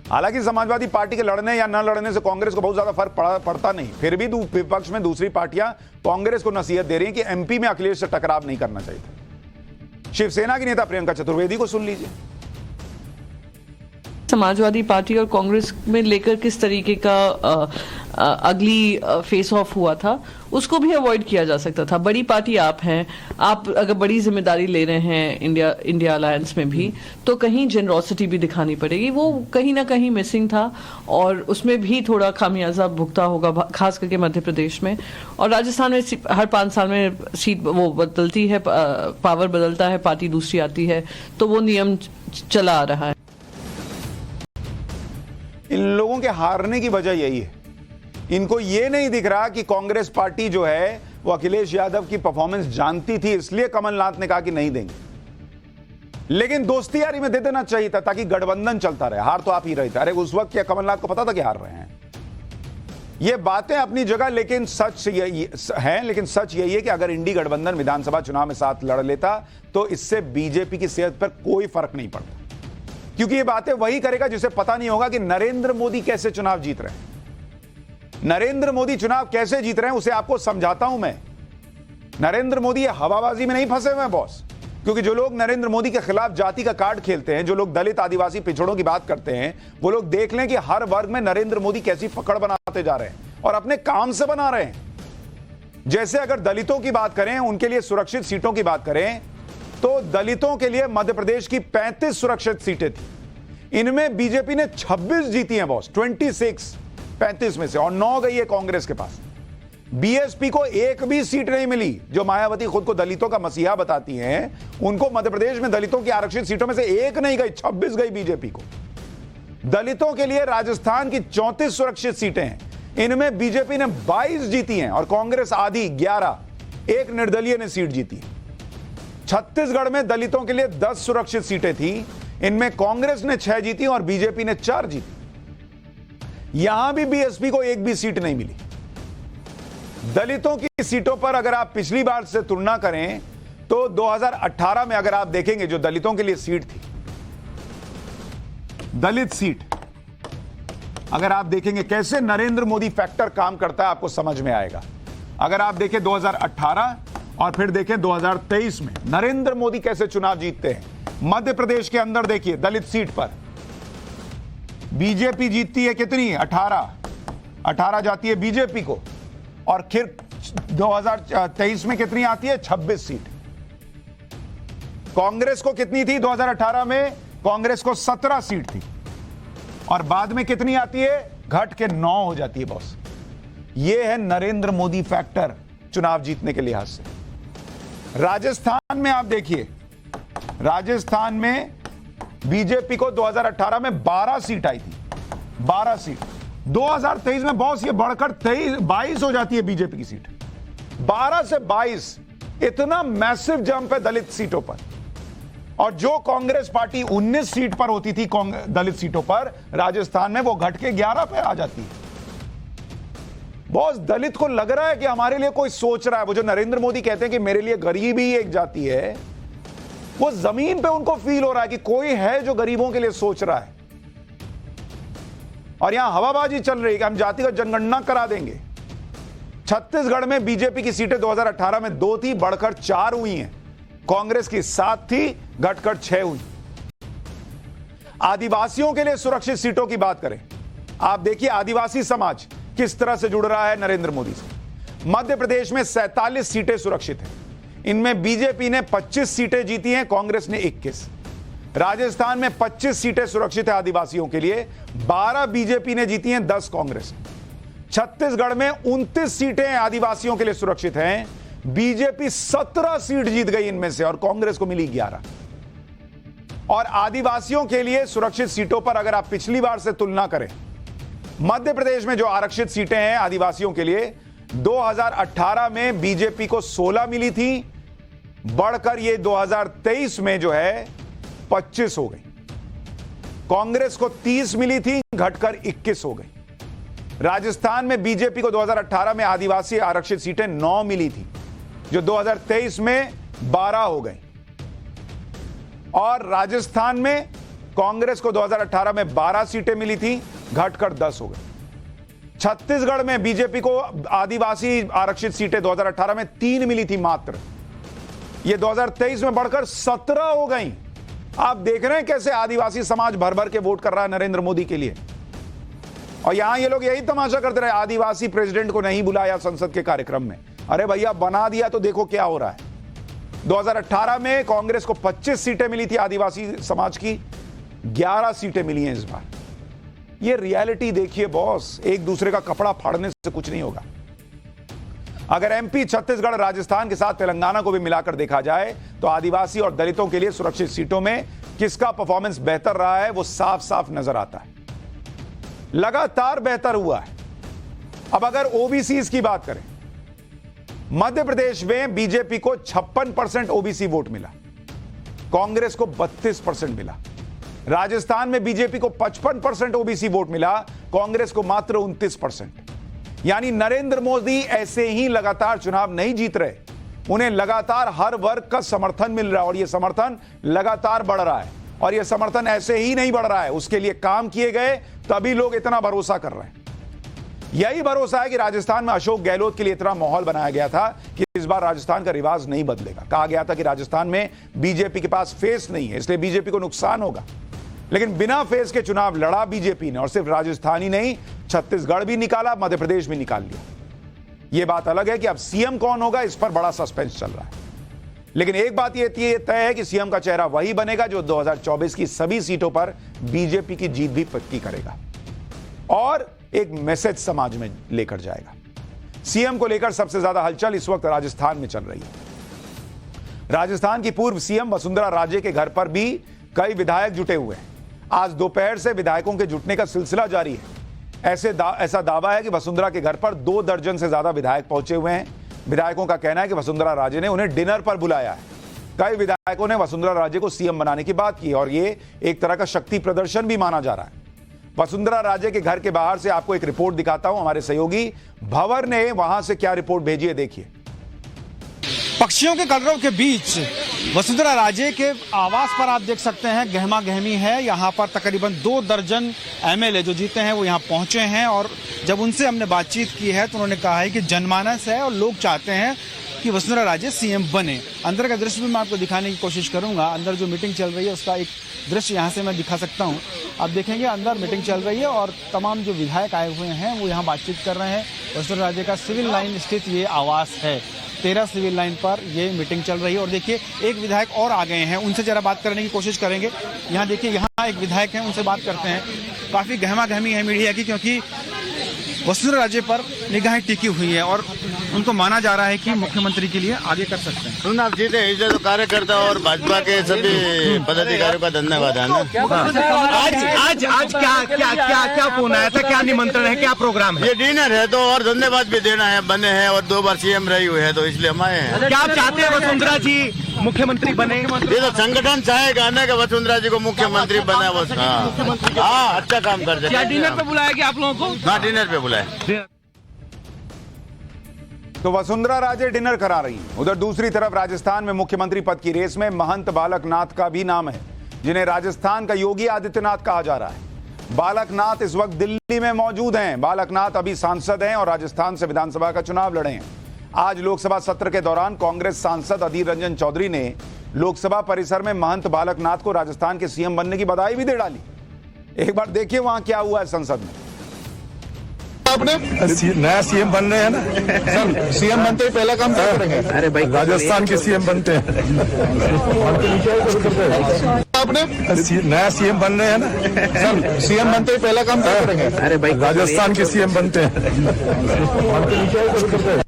हालांकि समाजवादी पार्टी के लड़ने या न लड़ने से कांग्रेस को बहुत ज्यादा फर्क पड़ता नहीं, फिर भी विपक्ष में दूसरी पार्टियां कांग्रेस को नसीहत दे रही हैं कि एमपी में अखिलेश से टकराव नहीं करना चाहिए। शिवसेना की नेता प्रियंका चतुर्वेदी को सुन लीजिए। समाजवादी पार्टी और कांग्रेस में लेकर किस तरीके का अगली फेस ऑफ हुआ था, उसको भी अवॉइड किया जा सकता था। बड़ी पार्टी आप हैं, आप अगर बड़ी जिम्मेदारी ले रहे हैं इंडिया अलायंस में भी, तो कहीं जेनरोसिटी भी दिखानी पड़ेगी। वो कहीं ना कहीं मिसिंग था और उसमें भी थोड़ा खामियाजा भुगता होगा, खास करके मध्य प्रदेश में। और राजस्थान में हर 5 साल में सीट वो बदलती है, पावर बदलता है, पार्टी दूसरी आती है, तो वो नियम चला आ रहा है। इन लोगों के हारने की वजह यही है, इनको ये नहीं दिख रहा कि कांग्रेस पार्टी जो है वो अखिलेश यादव की परफॉर्मेंस जानती थी, इसलिए कमलनाथ ने कहा कि नहीं देंगे। लेकिन दोस्ती यारी में दे देना चाहिए था ताकि गठबंधन चलता रहे। हार तो आप ही रहे थे। अरे उस वक्त क्या कमलनाथ को पता था कि हार रहे हैं? ये बातें अपनी जगह, लेकिन सच यही है कि अगर इंडी गठबंधन विधानसभा चुनाव में साथ लड़ लेता तो इससे बीजेपी की सेहत पर कोई फर्क नहीं पड़ता, क्योंकि ये बातें वही करेगा जिसे पता नहीं होगा कि नरेंद्र मोदी कैसे चुनाव जीत रहे हैं। नरेंद्र मोदी चुनाव कैसे जीत रहे हैं उसे आपको समझाता हूं मैं। नरेंद्र मोदी ये हवाबाजी में नहीं फंसे हुए हैं बॉस, क्योंकि जो लोग नरेंद्र मोदी के खिलाफ जाति का कार्ड खेलते हैं, जो लोग दलित आदिवासी पिछड़ों की बात करते हैं, वो लोग देख लें कि हर वर्ग में नरेंद्र मोदी कैसी पकड़ बनाते जा रहे हैं और अपने काम से बना रहे हैं। जैसे अगर दलितों की बात करें, उनके लिए सुरक्षित सीटों की बात करें, तो दलितों के लिए मध्य प्रदेश की 35 सुरक्षित सीटें थी। इनमें बीजेपी ने 26 जीती हैं बॉस, 26 35 में से, और 9 गई है कांग्रेस के पास। बीएसपी को एक भी सीट नहीं मिली। जो मायावती खुद को दलितों का मसीहा बताती हैं, उनको मध्य प्रदेश में दलितों की आरक्षित सीटों में से एक नहीं गई, 26 गई बीजेपी को। दलितों के लिए राजस्थान की 34 सुरक्षित सीटें हैं, इनमें बीजेपी ने 22 जीती हैं और कांग्रेस आधी 11, एक निर्दलीय ने सीट जीती है। छत्तीसगढ़ में दलितों के लिए 10 सुरक्षित सीटें थी, इनमें कांग्रेस ने 6 जीती और बीजेपी ने 4 जीती। यहां भी बीएसपी को एक भी सीट नहीं मिली। दलितों की सीटों पर अगर आप पिछली बार से तुलना करें तो 2018 में अगर आप देखेंगे जो दलितों के लिए सीट थी, दलित सीट, अगर आप देखेंगे कैसे नरेंद्र मोदी फैक्टर काम करता है, आपको समझ में आएगा। अगर आप देखें 2018 और फिर देखें 2023 में नरेंद्र मोदी कैसे चुनाव जीतते हैं। मध्य प्रदेश के अंदर देखिए, दलित सीट पर बीजेपी जीतती है कितनी, 18 जाती है बीजेपी को, और फिर 2023 में कितनी आती है, 26 सीट। कांग्रेस को कितनी थी 2018 में, कांग्रेस को 17 सीट थी, और बाद में कितनी आती है, घट के 9 हो जाती है बॉस। यह है नरेंद्र मोदी फैक्टर चुनाव जीतने के लिहाज से। राजस्थान में आप देखिए, राजस्थान में बीजेपी को 2018 में 12 सीट आई थी, 12 सीट। 2023 में बॉस ये बढ़कर 22 हो जाती है बीजेपी की सीट, 12 से 22। इतना मैसिव जंप है दलित सीटों पर। और जो कांग्रेस पार्टी 19 सीट पर होती थी दलित सीटों पर, राजस्थान में वो घट के 11 पे आ जाती है। बॉस दलित को लग रहा है कि हमारे लिए कोई सोच रहा है। वो जो नरेंद्र मोदी कहते हैं कि मेरे लिए गरीबी ही एक जाति है, वो जमीन पे उनको फील हो रहा है कि कोई है जो गरीबों के लिए सोच रहा है। और यहां हवाबाजी चल रही है कि हम जातिगत जनगणना करा देंगे। छत्तीसगढ़ में बीजेपी की सीटें 2018 में 2 थी, बढ़कर 4 हुई हैं। कांग्रेस की 7 थी, घटकर 6 हुई। आदिवासियों के लिए सुरक्षित सीटों की बात करें, आप देखिए आदिवासी समाज किस तरह से जुड़ रहा है नरेंद्र मोदी से। मध्य प्रदेश में 47 सीटें सुरक्षित हैं, इनमें बीजेपी ने 25 सीटें जीती हैं, कांग्रेस ने 21। राजस्थान में 25 सीटें सुरक्षित है आदिवासियों के लिए, 12 बीजेपी ने जीती हैं, 10 कांग्रेस। छत्तीसगढ़ में 29 सीटें आदिवासियों के लिए सुरक्षित हैं, बीजेपी 17 सीट जीत गई इनमें से और कांग्रेस को मिली 11। और आदिवासियों के लिए सुरक्षित सीटों पर अगर आप पिछली बार से तुलना करें, मध्य प्रदेश में जो आरक्षित सीटें हैं आदिवासियों के लिए, 2018 में बीजेपी को 16 मिली थी, बढ़कर ये 2023 में जो है 25 हो गई। कांग्रेस को 30 मिली थी, घटकर 21 हो गई। राजस्थान में बीजेपी को 2018 में आदिवासी आरक्षित सीटें 9 मिली थी, जो 2023 में 12 हो गई। और राजस्थान में कांग्रेस को 2018 में 12 सीटें मिली थी, घटकर 10 हो गई। छत्तीसगढ़ में बीजेपी को आदिवासी आरक्षित सीटें 2018 में 3 मिली थी मात्र, ये 2023 में बढ़कर 17 हो गई। आप देख रहे हैं कैसे आदिवासी समाज भर भर के वोट कर रहा है नरेंद्र मोदी के लिए। और यहां ये लोग यही तमाशा करते रहे, आदिवासी प्रेसिडेंट को नहीं बुलाया संसद के कार्यक्रम में। अरे भैया बना दिया तो देखो क्या हो रहा है। 2018 में कांग्रेस को 25 सीटें मिली थी आदिवासी समाज की, 11 सीटें मिली हैं इस बार। ये रियलिटी देखिए बॉस, एक दूसरे का कपड़ा फाड़ने से कुछ नहीं होगा। अगर एमपी, छत्तीसगढ़, राजस्थान के साथ तेलंगाना को भी मिलाकर देखा जाए तो आदिवासी और दलितों के लिए सुरक्षित सीटों में किसका परफॉर्मेंस बेहतर रहा है वो साफ साफ नजर आता है, लगातार बेहतर हुआ है। अब अगर ओबीसी की बात करें, मध्य प्रदेश में बीजेपी को 56% ओबीसी वोट मिला, कांग्रेस को 32% मिला। राजस्थान में बीजेपी को 55% ओबीसी वोट मिला, कांग्रेस को मात्र 29%। यानी नरेंद्र मोदी ऐसे ही लगातार चुनाव नहीं जीत रहे, उन्हें लगातार हर वर्ग का समर्थन मिल रहा है और यह समर्थन लगातार बढ़ रहा है। और यह समर्थन ऐसे ही नहीं बढ़ रहा है, उसके लिए काम किए गए, तभी लोग इतना भरोसा कर रहे हैं। यही भरोसा है कि राजस्थान में अशोक गहलोत के लिए इतना माहौल बनाया गया था कि इस बार राजस्थान का रिवाज नहीं बदलेगा। कहा गया था कि राजस्थान में बीजेपी के पास फेस नहीं है, इसलिए बीजेपी को नुकसान होगा। लेकिन बिना फेस के चुनाव लड़ा बीजेपी ने, और सिर्फ राजस्थान ही नहीं, छत्तीसगढ़ भी निकाला, मध्य प्रदेश भी निकाल लिया। यह बात अलग है कि अब सीएम कौन होगा, इस पर बड़ा सस्पेंस चल रहा है। लेकिन एक बात यह तय है कि सीएम का चेहरा वही बनेगा जो 2024 की सभी सीटों पर बीजेपी की जीत भी पक्की करेगा और एक मैसेज समाज में लेकर जाएगा। सीएम को लेकर सबसे ज्यादा हलचल इस वक्त राजस्थान में चल रही है। राजस्थान की पूर्व सीएम वसुंधरा राजे के घर पर भी कई विधायक जुटे हुए हैं। आज दोपहर से विधायकों के जुटने का सिलसिला जारी है। ऐसा दावा है कि वसुंधरा के घर पर 2 दर्जन से ज्यादा विधायक पहुंचे हुए हैं। विधायकों का कहना है कि वसुंधरा राजे ने उन्हें डिनर पर बुलाया है। कई विधायकों ने वसुंधरा राजे को सीएम बनाने की बात की और ये एक तरह का शक्ति प्रदर्शन भी माना जा रहा है। वसुंधरा राजे के घर के बाहर से आपको एक रिपोर्ट दिखाता हूं। हमारे सहयोगी भंवर ने वहां से क्या रिपोर्ट भेजी है, देखिए। पक्षियों के कलरव के बीच वसुंधरा राजे के आवास पर आप देख सकते हैं गहमा गहमी है। यहाँ पर तकरीबन 2 दर्जन एमएलए जो जीते हैं वो यहाँ पहुंचे हैं और जब उनसे हमने बातचीत की है तो उन्होंने कहा है कि जनमानस है और लोग चाहते हैं कि वसुंधरा राजे सीएम बने। अंदर का दृश्य भी मैं आपको दिखाने की कोशिश करूंगा। अंदर जो मीटिंग चल रही है उसका एक दृश्य यहाँ से मैं दिखा सकता हूँ। आप देखेंगे अंदर मीटिंग चल रही है और तमाम जो विधायक आए हुए हैं वो यहाँ बातचीत कर रहे हैं। वसुंधरा राजे का सिविल लाइन स्थित ये आवास है। 13 सिविल लाइन पर ये मीटिंग चल रही है और देखिए एक विधायक और आ गए हैं, उनसे जरा बात करने की कोशिश करेंगे। यहाँ देखिए यहाँ एक विधायक हैं, उनसे बात करते हैं। काफ़ी गहमा गहमी है मीडिया की क्योंकि वसुंधरा राजे पर निगाहें टिकी हुई है और उनको माना जा रहा है कि मुख्यमंत्री के लिए आगे कर सकते हैं। चुनाव जीते इसलिए तो कार्यकर्ता और भाजपा के सभी पदाधिकारियों का धन्यवाद है ना। आज क्या फोन आया था, क्या निमंत्रण है, क्या प्रोग्राम है? ये डिनर है तो और धन्यवाद भी देना है, बने हैं और 2 बार सीएम रही हुई है तो इसलिए हम आए हैं। क्या आप चाहते हैं वसुंधरा जी मुख्यमंत्री बने? ये तो संगठन चाहेगा ना कि वसुंधरा जी को मुख्यमंत्री बना। वो हाँ अच्छा काम कर सकते। क्या डिनर पे बुलाया गया आप लोगों को? हाँ डिनर पे बुलाया। तो वसुंधरा राजे डिनर करा रही हैं। उधर दूसरी तरफ राजस्थान में मुख्यमंत्री पद की रेस में महंत बालक नाथ का भी नाम है, जिन्हें राजस्थान का योगी आदित्यनाथ कहा जा रहा है। बालक नाथ इस वक्त दिल्ली में मौजूद हैं। बालक नाथ अभी सांसद हैं और राजस्थान से विधानसभा का चुनाव लड़े हैं। आज लोकसभा सत्र के दौरान कांग्रेस सांसद अधीर रंजन चौधरी ने लोकसभा परिसर में महंत बालक नाथ को राजस्थान के सीएम बनने की बधाई भी दे डाली। एक बार देखिए वहां क्या हुआ है संसद में। आपने नया सीएम बन रहे हैं ना सर, सीएम बनते ही पहला काम क्या करेंगे? अरे भाई राजस्थान के सीएम बनते हैं। आपने नया सीएम बन रहे हैं ना सर, सीएम बनते ही पहला काम क्या करेंगे? अरे भाई राजस्थान के सीएम बनते हैं।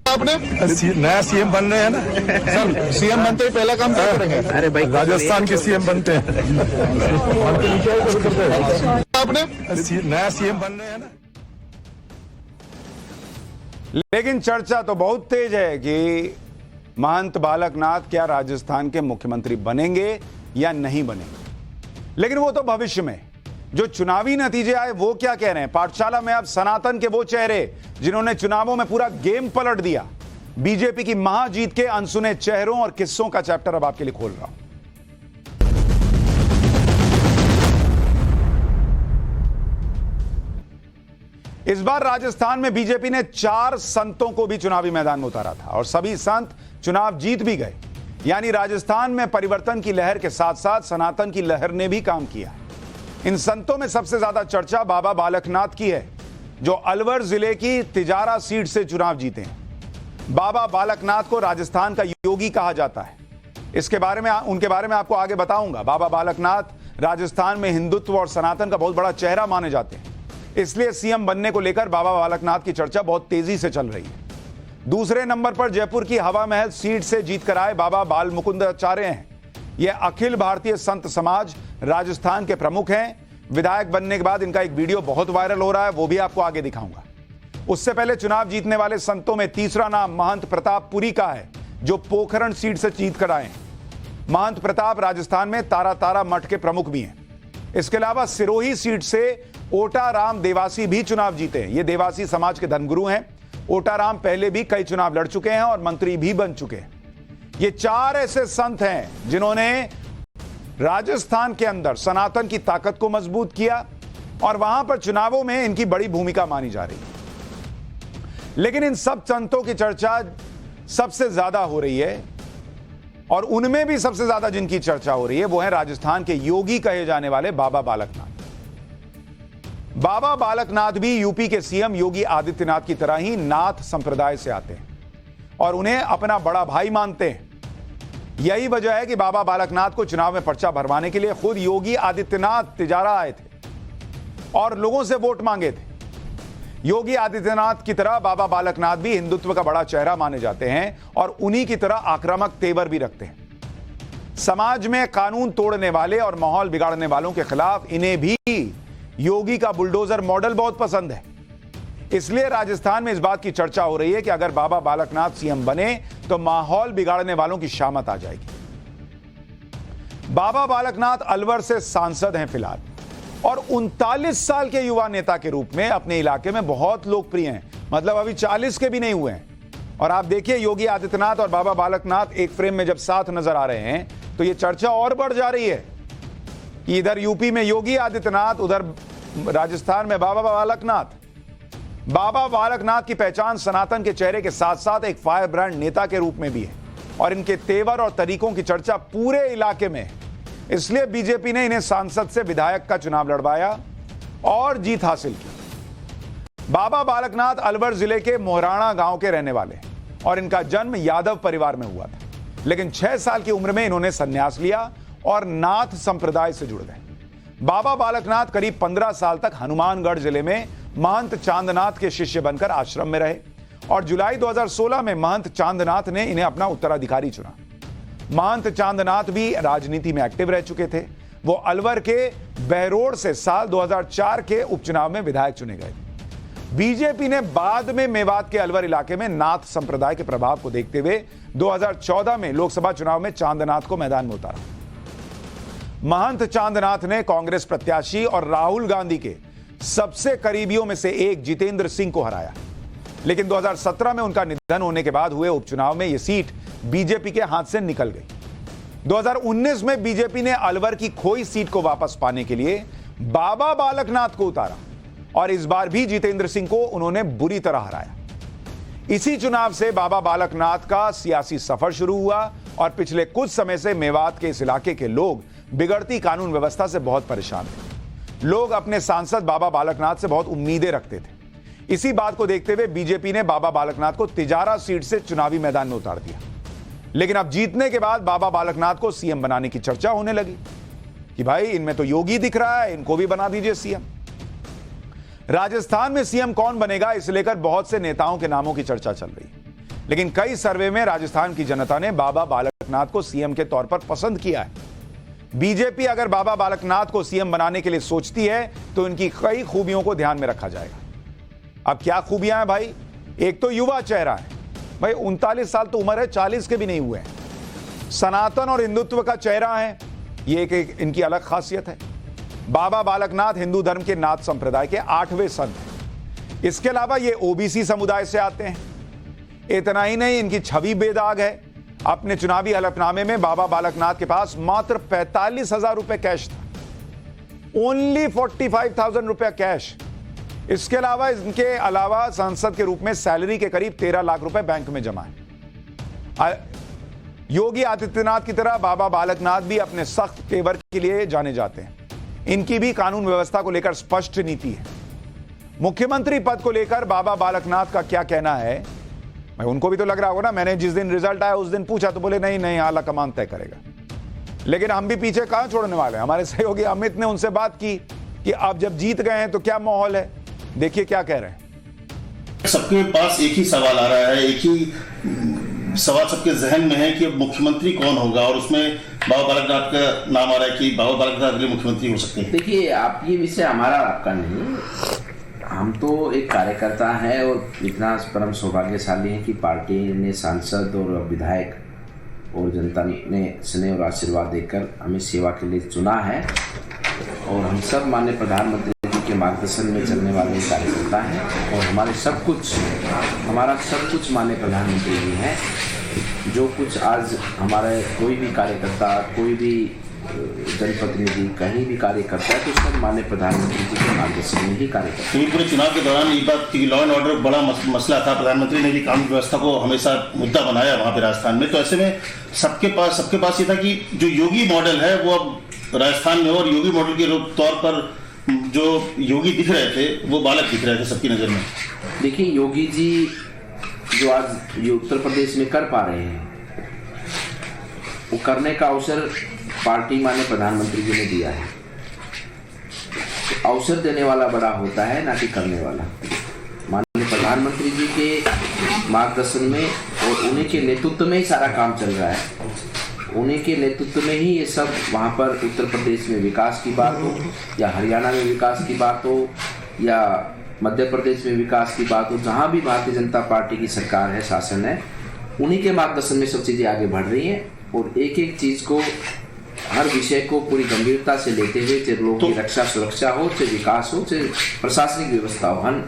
आपने नया सीएम बन रहे हैं ना सर, सीएम बनते ही पहला काम क्या करेंगे? अरे भाई राजस्थान के सीएम बनते हैं। आपने नया सीएम बन रहे हैं ना। लेकिन चर्चा तो बहुत तेज है कि महंत बालक नाथ क्या राजस्थान के मुख्यमंत्री बनेंगे या नहीं बनेंगे। लेकिन वो तो भविष्य में, जो चुनावी नतीजे आए वो क्या कह रहे हैं। पाठशाला में अब सनातन के वो चेहरे जिन्होंने चुनावों में पूरा गेम पलट दिया। बीजेपी की महाजीत के अनसुने चेहरों और किस्सों का चैप्टर अब आपके लिए खोल रहा हूं। इस बार राजस्थान में बीजेपी ने 4 संतों को भी चुनावी मैदान में उतारा था और सभी संत चुनाव जीत भी गए। यानी राजस्थान में परिवर्तन की लहर के साथ साथ सनातन की लहर ने भी काम किया। इन संतों में सबसे ज्यादा चर्चा बाबा बालकनाथ की है, जो अलवर जिले की तिजारा सीट से चुनाव जीते हैं। बाबा बालकनाथ को राजस्थान का योगी कहा जाता है। उनके बारे में आपको आगे बताऊंगा। बाबा बालकनाथ राजस्थान में हिंदुत्व और सनातन का बहुत बड़ा चेहरा माने जाते हैं, इसलिए सीएम बनने को लेकर बाबा बालकनाथ की चर्चा बहुत तेजी से चल रही है। दूसरे नंबर पर जयपुर की हवा महल सीट से जीत कर आए बाबा बाल मुकुंदाचार्य हैं। यह अखिल भारतीय संत समाज राजस्थान के प्रमुख हैं। विधायक बनने के बाद इनका एक वीडियो बहुत वायरल हो रहा है, वो भी आपको आगे दिखाऊंगा। उससे पहले चुनाव जीतने वाले संतों में तीसरा नाम महंत प्रताप पुरी का है, जो पोखरण सीट से जीत कर आए हैं। महंत प्रताप राजस्थान में तारा मठ के प्रमुख भी हैं। इसके अलावा सिरोही सीट से ओटाराम देवासी भी चुनाव जीते हैं। ये देवासी समाज के धर्मगुरु हैं। ओटाराम पहले भी कई चुनाव लड़ चुके हैं और मंत्री भी बन चुके हैं। ये 4 ऐसे संत हैं जिन्होंने राजस्थान के अंदर सनातन की ताकत को मजबूत किया और वहां पर चुनावों में इनकी बड़ी भूमिका मानी जा रही है। लेकिन इन सब संतों की चर्चा सबसे ज्यादा हो रही है और उनमें भी सबसे ज्यादा जिनकी चर्चा हो रही है वो है राजस्थान के योगी कहे जाने वाले बाबा बालकनाथ। बाबा बालकनाथ भी यूपी के सीएम योगी आदित्यनाथ की तरह ही नाथ संप्रदाय से आते हैं और उन्हें अपना बड़ा भाई मानते हैं। यही वजह है कि बाबा बालकनाथ को चुनाव में पर्चा भरवाने के लिए खुद योगी आदित्यनाथ तिजारा आए थे और लोगों से वोट मांगे थे। योगी आदित्यनाथ की तरह बाबा बालकनाथ भी हिंदुत्व का बड़ा चेहरा माने जाते हैं और उन्हीं की तरह आक्रामक तेवर भी रखते हैं। समाज में कानून तोड़ने वाले और माहौल बिगाड़ने वालों के खिलाफ इन्हें भी योगी का बुलडोजर मॉडल बहुत पसंद है। इसलिए राजस्थान में इस बात की चर्चा हो रही है कि अगर बाबा बालकनाथ सीएम बने तो माहौल बिगाड़ने वालों की शामत आ जाएगी। बाबा बालकनाथ अलवर से सांसद हैं फिलहाल और 39 साल के युवा नेता के रूप में अपने इलाके में बहुत लोकप्रिय हैं। मतलब अभी 40 के भी नहीं हुए हैं। और आप देखिए योगी आदित्यनाथ और बाबा बालकनाथ एक फ्रेम में जब साथ नजर आ रहे हैं तो यह चर्चा और बढ़ जा रही है कि इधर यूपी में योगी आदित्यनाथ, उधर राजस्थान में बाबा बालकनाथ। बाबा बालकनाथ की पहचान सनातन के चेहरे के साथ साथ एक फायर ब्रांड नेता के रूप में भी है और इनके तेवर और तरीकों की चर्चा पूरे इलाके में है। इसलिए बीजेपी ने इन्हें सांसद से विधायक का चुनाव लड़वाया और जीत हासिल की। बाबा बालकनाथ अलवर जिले के मोहराणा गांव के रहने वाले और इनका जन्म यादव परिवार में हुआ था, लेकिन 6 साल की उम्र में इन्होंने संन्यास लिया और नाथ संप्रदाय से जुड़ गए। बाबा बालकनाथ करीब 15 साल तक हनुमानगढ़ जिले में महंत चांदनाथ के शिष्य बनकर आश्रम में रहे और जुलाई 2016 में महंत चांदनाथ ने इन्हें अपना उत्तराधिकारी चुना। महंत चांदनाथ भी राजनीति में एक्टिव रह चुके थे। वो अलवर के बहरोड से साल 2004 के उपचुनाव में विधायक चुने गए थे। बीजेपी ने बाद में मेवात के अलवर इलाके में नाथ संप्रदाय के प्रभाव को देखते हुए 2014 में लोकसभा चुनाव में चांदनाथ को मैदान में उतारा। महंत चांदनाथ ने कांग्रेस प्रत्याशी और राहुल गांधी के सबसे करीबियों में से एक जितेंद्र सिंह को हराया, लेकिन 2017 में उनका निधन होने के बाद हुए उपचुनाव में यह सीट बीजेपी के हाथ से निकल गई। 2019 में बीजेपी ने अलवर की खोई सीट को वापस पाने के लिए बाबा बालकनाथ को उतारा और इस बार भी जितेंद्र सिंह को उन्होंने बुरी तरह हराया। इसी चुनाव से बाबा बालकनाथ का सियासी सफर शुरू हुआ और पिछले कुछ समय से मेवात के इस इलाके के लोग बिगड़ती कानून व्यवस्था से बहुत परेशान थे। लोग अपने सांसद बाबा बालकनाथ से बहुत उम्मीदें रखते थे। इसी बात को देखते हुए बीजेपी ने बाबा बालकनाथ को तिजारा सीट से चुनावी मैदान में उतार दिया, लेकिन अब जीतने के बाद बाबा बालकनाथ को सीएम बनाने की चर्चा होने लगी कि भाई इनमें तो योगी दिख रहा है, इनको भी बना दीजिए सीएम। राजस्थान में सीएम कौन बनेगा इसे लेकर बहुत से नेताओं के नामों की चर्चा चल रही है, लेकिन कई सर्वे में राजस्थान की जनता ने बाबा बालकनाथ को सीएम के तौर पर पसंद किया है। बीजेपी अगर बाबा बालकनाथ को सीएम बनाने के लिए सोचती है तो इनकी कई खूबियों को ध्यान में रखा जाएगा। अब क्या खूबियां हैं भाई? एक तो युवा चेहरा है भाई, 39 साल तो उम्र है, 40 के भी नहीं हुए हैं। सनातन और हिंदुत्व का चेहरा है, ये एक इनकी अलग खासियत है। बाबा बालकनाथ हिंदू धर्म के नाथ संप्रदाय के 8वें संत हैं। इसके अलावा ये ओबीसी समुदाय से आते हैं। इतना ही नहीं, इनकी छवि बेदाग है। अपने चुनावी हलफनामे में बाबा बालकनाथ के पास मात्र 45,000 रुपए कैश था, ओनली 45,000 रुपया कैश। इसके अलावा इनके अलावा सांसद के रूप में सैलरी के करीब 13 लाख रुपए बैंक में जमा है। योगी आदित्यनाथ की तरह बाबा बालकनाथ भी अपने सख्त तेवर के लिए जाने जाते हैं। इनकी भी कानून व्यवस्था को लेकर स्पष्ट नीति है। मुख्यमंत्री पद को लेकर बाबा बालकनाथ का क्या कहना है, उनको भी तो लग रहा होगा ना। मैंने जिस दिन रिजल्ट आया उस दिन पूछा तो बोले नहीं नहीं आला कमान तय करेगा, लेकिन हम भी पीछे कहां छोड़ने वाले हैं। हमारे सहयोगी अमित ने उनसे बात की कि अब जब जीत गए हैं तो क्या माहौल है, देखिए क्या कह रहे हैं। सबके पास एक ही सवाल आ रहा है, एक ही सवाल सबके जहन में है कि अब मुख्यमंत्री कौन होगा, और उसमें बाबा बालकनाथ का नाम आ रहा है कि बाबा बालकनाथ अगले मुख्यमंत्री हो सकते हैं। देखिए, आप ये विषय हमारा आपका नहीं, हम तो एक कार्यकर्ता हैं और इतना परम सौभाग्यशाली हैं कि पार्टी ने सांसद और विधायक और जनता ने स्नेह और आशीर्वाद देकर हमें सेवा के लिए चुना है और हम सब माननीय प्रधानमंत्री जी के मार्गदर्शन में चलने वाले कार्यकर्ता हैं और हमारा सब कुछ माननीय प्रधानमंत्री जी हैं। जो कुछ आज हमारे कोई भी कार्यकर्ता, कोई भी जनप्रतिनिधि कहीं भी कार्य करता है तो सब माननीय प्रधानमंत्री जी के मार्गदर्शन में ही कार्य करता है। पूरे चुनाव के दौरान ये बात कि लॉ एंड ऑर्डर बड़ा मसला था, प्रधानमंत्री ने भी कानून व्यवस्था को हमेशा मुद्दा बनाया वहाँ पे राजस्थान में। तो ऐसे में सबके पास ये था कि जो योगी मॉडल है वो अब राजस्थान में, और योगी मॉडल के तौर पर जो योगी दिख रहे थे वो बालक दिख रहे थे सबकी नज़र में। देखिए, योगी जी जो आज ये उत्तर प्रदेश में कर पा रहे हैं वो करने का अवसर पार्टी माने प्रधानमंत्री जी ने दिया है। तो अवसर देने वाला बड़ा होता है, ना कि करने वाला। प्रधानमंत्री जी के मार्गदर्शन में और उन्हीं के नेतृत्व में ही सारा काम चल रहा है। उन्हीं के नेतृत्व में ही ये सब वहाँ पर उत्तर प्रदेश में विकास की बात हो या हरियाणा में विकास की बात हो या मध्य प्रदेश में विकास की बात हो, जहाँ भी भारतीय जनता पार्टी की सरकार है, शासन है, उन्हीं के मार्गदर्शन में सब चीज़ें आगे बढ़ रही हैं। और एक एक चीज़ को, हर विषय को पूरी गंभीरता से लेते हुए, चाहे लोगों की रक्षा सुरक्षा हो, चाहे विकास हो, चाहे प्रशासनिक व्यवस्था हो, हम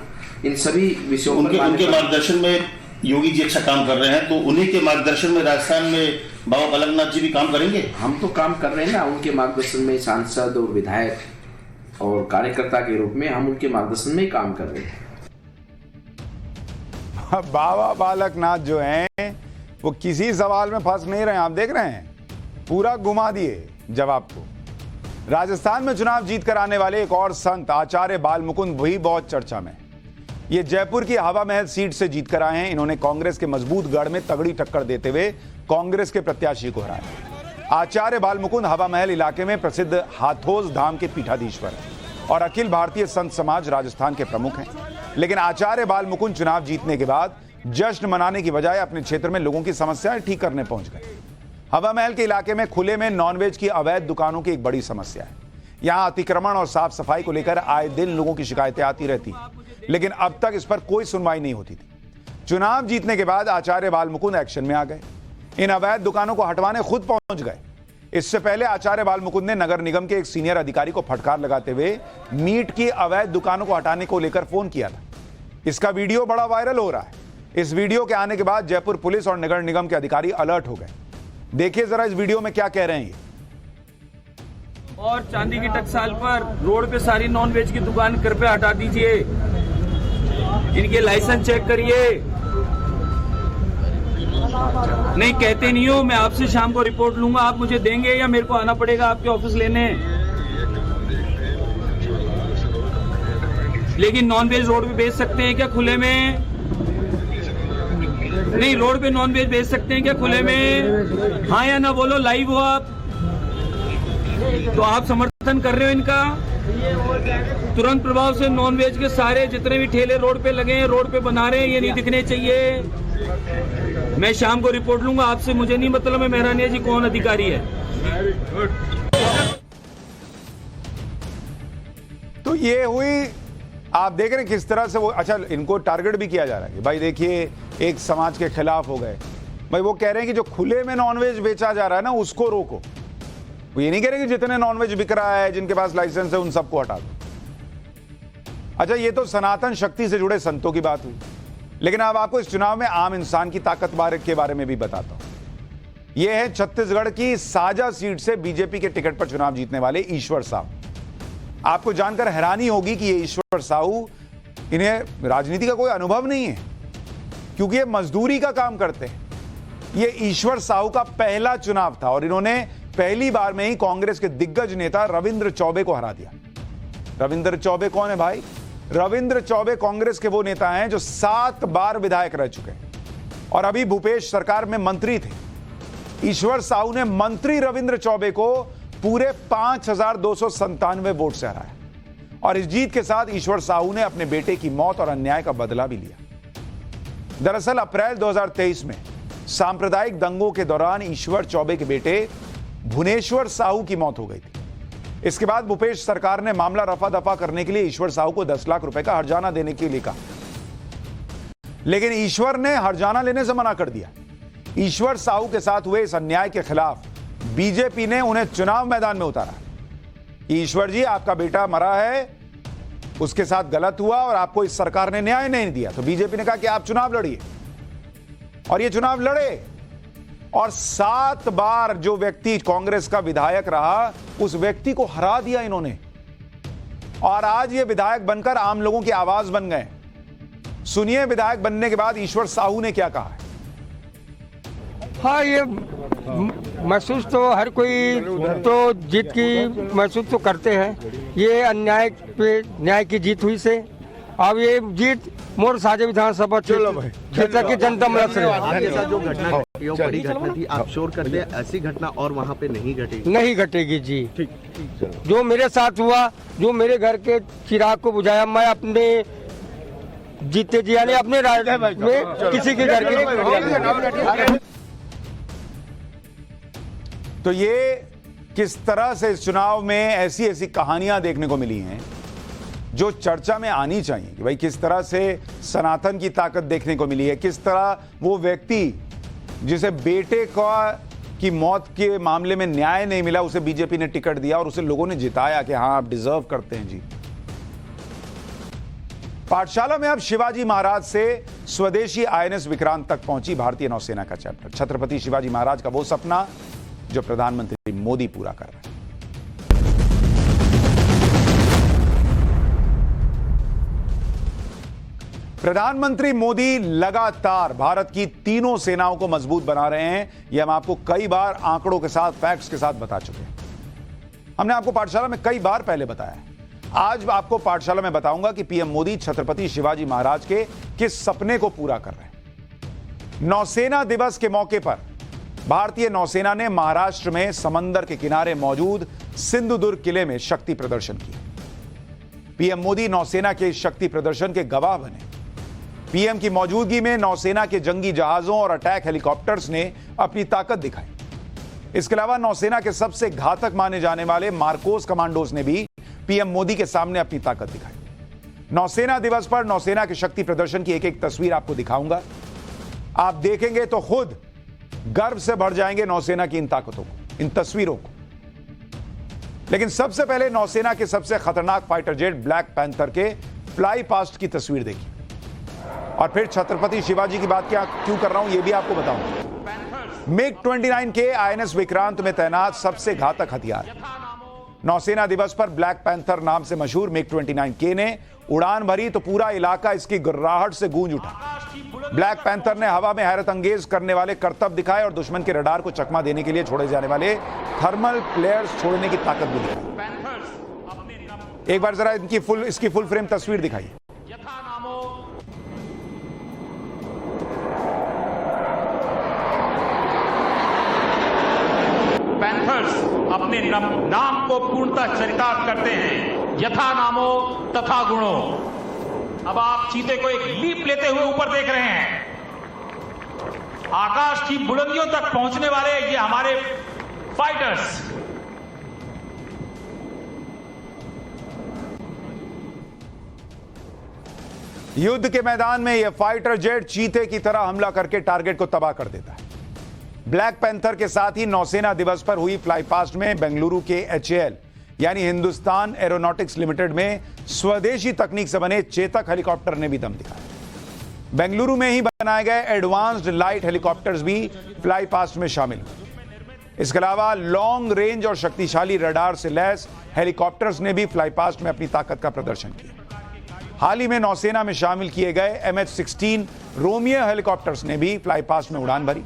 इन सभी विषयों उनके मार्गदर्शन में योगी जी अच्छा काम कर रहे हैं, तो उन्हीं के मार्गदर्शन में राजस्थान में बाबा बालकनाथ जी भी काम करेंगे। हम तो काम कर रहे हैं ना, उनके मार्गदर्शन में सांसद और विधायक और कार्यकर्ता के रूप में हम उनके मार्गदर्शन में ही काम कर रहे हैं। बाबा बालकनाथ जो हैं वो किसी सवाल में फंस नहीं रहे, आप देख रहे हैं, पूरा घुमा दिए जवाब को। राजस्थान में चुनाव जीत कर आने वाले एक और संत आचार्य बालमुकुंद भी बहुत चर्चा में। ये जयपुर की हवा महल सीट से जीत कर आए हैं। इन्होंने कांग्रेस के मजबूत गढ़ में तगड़ी टक्कर देते हुए कांग्रेस के प्रत्याशी को हराया। आचार्य बालमुकुंद हवा महल इलाके में प्रसिद्ध हाथोस धाम के पीठाधीश्वर हैं और अखिल भारतीय संत समाज राजस्थान के प्रमुख हैं। लेकिन आचार्य बालमुकुंद चुनाव जीतने के बाद जश्न मनाने की बजाय अपने क्षेत्र में लोगों की समस्याएं ठीक करने पहुंच गए। हवा महल के इलाके में खुले में नॉनवेज की अवैध दुकानों की एक बड़ी समस्या है। यहां अतिक्रमण और साफ सफाई को लेकर आए दिन लोगों की शिकायतें आती रहती, लेकिन अब तक इस पर कोई सुनवाई नहीं होती थी। चुनाव जीतने के बाद आचार्य बालमुकुंद एक्शन में आ गए, इन अवैध दुकानों को हटवाने खुद पहुंच गए। इससे पहले आचार्य बालमुकुंद ने नगर निगम के एक सीनियर अधिकारी को फटकार लगाते हुए मीट की अवैध दुकानों को हटाने को लेकर फोन किया था। इसका वीडियो बड़ा वायरल हो रहा है। इस वीडियो के आने के बाद जयपुर पुलिस और नगर निगम के अधिकारी अलर्ट हो गए। देखिए जरा इस वीडियो में क्या कह रहे हैं ये। और चांदी की टकसाल पर रोड पे सारी नॉन वेज की दुकान कृपया हटा दीजिए, इनके लाइसेंस चेक करिए। नहीं कहते नहीं हो, मैं आपसे शाम को रिपोर्ट लूंगा, आप मुझे देंगे या मेरे को आना पड़ेगा आपके ऑफिस लेने? लेकिन नॉन वेज रोड पे बेच सकते हैं क्या खुले में? नहीं, रोड पे नॉन वेज बेच सकते हैं क्या खुले में? हाँ या ना बोलो, लाइव हो आप तो आप समर्थन कर रहे हो इनका? तुरंत प्रभाव से नॉन वेज के सारे जितने भी ठेले रोड पे लगे हैं, रोड पे बना रहे हैं, ये नहीं दिखने चाहिए। मैं शाम को रिपोर्ट लूंगा आपसे, मुझे नहीं मतलब है मेहरानिया जी कौन अधिकारी है। तो ये हुई, आप देख रहे हैं किस तरह से वो, अच्छा इनको टारगेट भी किया जा रहा है कि भाई देखिए एक समाज के खिलाफ हो गए। भाई वो कह रहे हैं कि जो खुले में नॉनवेज बेचा जा रहा है ना उसको रोको। वो ये नहीं कह रहे कि जितने नॉनवेज बिक रहा है, जिनके पास लाइसेंस है, उन सबको हटा दो। अच्छा ये तो सनातन शक्ति से जुड़े संतों की बात हुई, लेकिन अब आपको इस चुनाव में आम इंसान की ताकत के बारे में भी बताता हूं। यह है छत्तीसगढ़ की साजा सीट से बीजेपी के टिकट पर चुनाव जीतने वाले ईश्वर साहू। आपको जानकर हैरानी होगी कि ये ईश्वर साहू, इन्हें राजनीति का कोई अनुभव नहीं है क्योंकि ये मजदूरी का काम करते हैं। ये ईश्वर साहू का पहला चुनाव था और इन्होंने पहली बार में ही कांग्रेस के दिग्गज नेता रविंद्र चौबे को हरा दिया। रविंद्र चौबे कौन है भाई? रविंद्र चौबे कांग्रेस के वो नेता हैं जो 7 बार विधायक रह चुके हैं और अभी भूपेश सरकार में मंत्री थे। ईश्वर साहू ने मंत्री रविंद्र चौबे को पूरे 5297 वोट से हराया और इस जीत के साथ ईश्वर साहू ने अपने बेटे की मौत और अन्याय का बदला भी लिया। दरअसल अप्रैल 2023 में सांप्रदायिक दंगों के दौरान ईश्वर चौबे के बेटे भुवनेश्वर साहू की मौत हो गई थी। इसके बाद भूपेश सरकार ने मामला रफा दफा करने के लिए ईश्वर साहू को 10 लाख रुपए का हर्जाना देने के लिए कहा, लेकिन ईश्वर ने हर्जाना लेने से मना कर दिया। ईश्वर साहू के साथ हुए इस अन्याय के खिलाफ बीजेपी ने उन्हें चुनाव मैदान में उतारा। ईश्वर जी, आपका बेटा मरा है, उसके साथ गलत हुआ और आपको इस सरकार ने न्याय नहीं दिया, तो बीजेपी ने कहा कि आप चुनाव लड़िए और ये चुनाव लड़े और 7 बार जो व्यक्ति कांग्रेस का विधायक रहा उस व्यक्ति को हरा दिया इन्होंने और आज ये विधायक बनकर आम लोगों की आवाज बन गए। सुनिए विधायक बनने के बाद ईश्वर साहू ने क्या कहा है। हाँ, ये महसूस तो हर कोई तो जीत की महसूस तो करते हैं। ये अन्याय पे न्याय की जीत हुई से अब ये जीत मोर साझे विधानसभा क्षेत्र की जनता में जो घटना घटी वो बड़ी घटना थी, आप श्योर करते हैं ऐसी घटना और वहाँ पे नहीं घटेगी? नहीं घटेगी जी। जो मेरे साथ हुआ, जो मेरे घर के चिराग को बुझाया, मैं अपने जीते जी यानी अपने राज्य में किसी के घर के। तो ये किस तरह से इस चुनाव में ऐसी ऐसी कहानियां देखने को मिली हैं जो चर्चा में आनी चाहिए कि भाई किस तरह से सनातन की ताकत देखने को मिली है, किस तरह वो व्यक्ति जिसे बेटे की मौत के मामले में न्याय नहीं मिला उसे बीजेपी ने टिकट दिया और उसे लोगों ने जिताया कि हाँ आप डिजर्व करते हैं जी। पाठशाला में अब शिवाजी महाराज से स्वदेशी आईएनएस विक्रांत तक पहुंची भारतीय नौसेना का चैप्टर। छत्रपति शिवाजी महाराज का वो सपना जो प्रधानमंत्री मोदी पूरा कर रहे हैं। प्रधानमंत्री मोदी लगातार भारत की तीनों सेनाओं को मजबूत बना रहे हैं। यह हम आपको कई बार आंकड़ों के साथ, फैक्ट्स के साथ बता चुके हैं। हमने आपको पाठशाला में कई बार पहले बताया है। आज आपको पाठशाला में बताऊंगा कि पीएम मोदी छत्रपति शिवाजी महाराज के किस सपने को पूरा कर रहे हैं। नौसेना दिवस के मौके पर भारतीय नौसेना ने महाराष्ट्र में समंदर के किनारे मौजूद सिंधुदुर्ग किले में शक्ति प्रदर्शन किया। पीएम मोदी नौसेना के इस शक्ति प्रदर्शन के गवाह बने। पीएम की मौजूदगी में नौसेना के जंगी जहाजों और अटैक हेलीकॉप्टर्स ने अपनी ताकत दिखाई। इसके अलावा नौसेना के सबसे घातक माने जाने वाले मार्कोस कमांडोज ने भी पीएम मोदी के सामने अपनी ताकत दिखाई। नौसेना दिवस पर नौसेना के शक्ति प्रदर्शन की एक एक तस्वीर आपको दिखाऊंगा। आप देखेंगे तो खुद गर्व से भर जाएंगे नौसेना की इन ताकतों को, इन तस्वीरों को। लेकिन सबसे पहले नौसेना के सबसे खतरनाक फाइटर जेट ब्लैक पैंथर के फ्लाई पास्ट की तस्वीर देखिए और फिर छत्रपति शिवाजी की बात क्यों कर रहा हूं यह भी आपको बताऊंगा। मिग 29 के आईएनएस विक्रांत में तैनात सबसे घातक हथियार। नौसेना दिवस पर ब्लैक पैंथर नाम से मशहूर मिग 29 के ने उड़ान भरी तो पूरा इलाका इसकी गुर्राहट से गूंज उठा। ब्लैक पैंथर ने हवा में हैरत अंगेज करने वाले करतब दिखाए और दुश्मन के रडार को चकमा देने के लिए छोड़े जाने वाले थर्मल फ्लेयर्स छोड़ने की ताकत भी दिखाई। एक बार जरा इसकी फुल फ्रेम तस्वीर दिखाइए। पैंथर्स अपने नाम को पूर्णतः चरितार्थ करते हैं, यथा नामो तथा गुणो। अब आप चीते को एक लीप लेते हुए ऊपर देख रहे हैं। आकाश की बुलंदियों तक पहुंचने वाले ये हमारे फाइटर्स। युद्ध के मैदान में यह फाइटर जेट चीते की तरह हमला करके टारगेट को तबाह कर देता है। ब्लैक पैंथर के साथ ही नौसेना दिवस पर हुई फ्लाई पास्ट में बेंगलुरु के HAL यानी हिंदुस्तान एरोनॉटिक्स लिमिटेड में स्वदेशी तकनीक से बने चेतक हेलीकॉप्टर ने भी दम दिखाया। बेंगलुरु में ही बनाए गए एडवांस्ड लाइट हेलीकॉप्टर्स भी फ्लाई पास्ट में शामिल हुए। इसके अलावा लॉन्ग रेंज और शक्तिशाली रडार से लैस हेलीकॉप्टर्स ने भी फ्लाई पास्ट में अपनी ताकत का प्रदर्शन किया। हाल ही में नौसेना में शामिल किए गए MH-16 रोमियो हेलीकॉप्टर्स ने भी फ्लाई पास्ट में उड़ान भरी।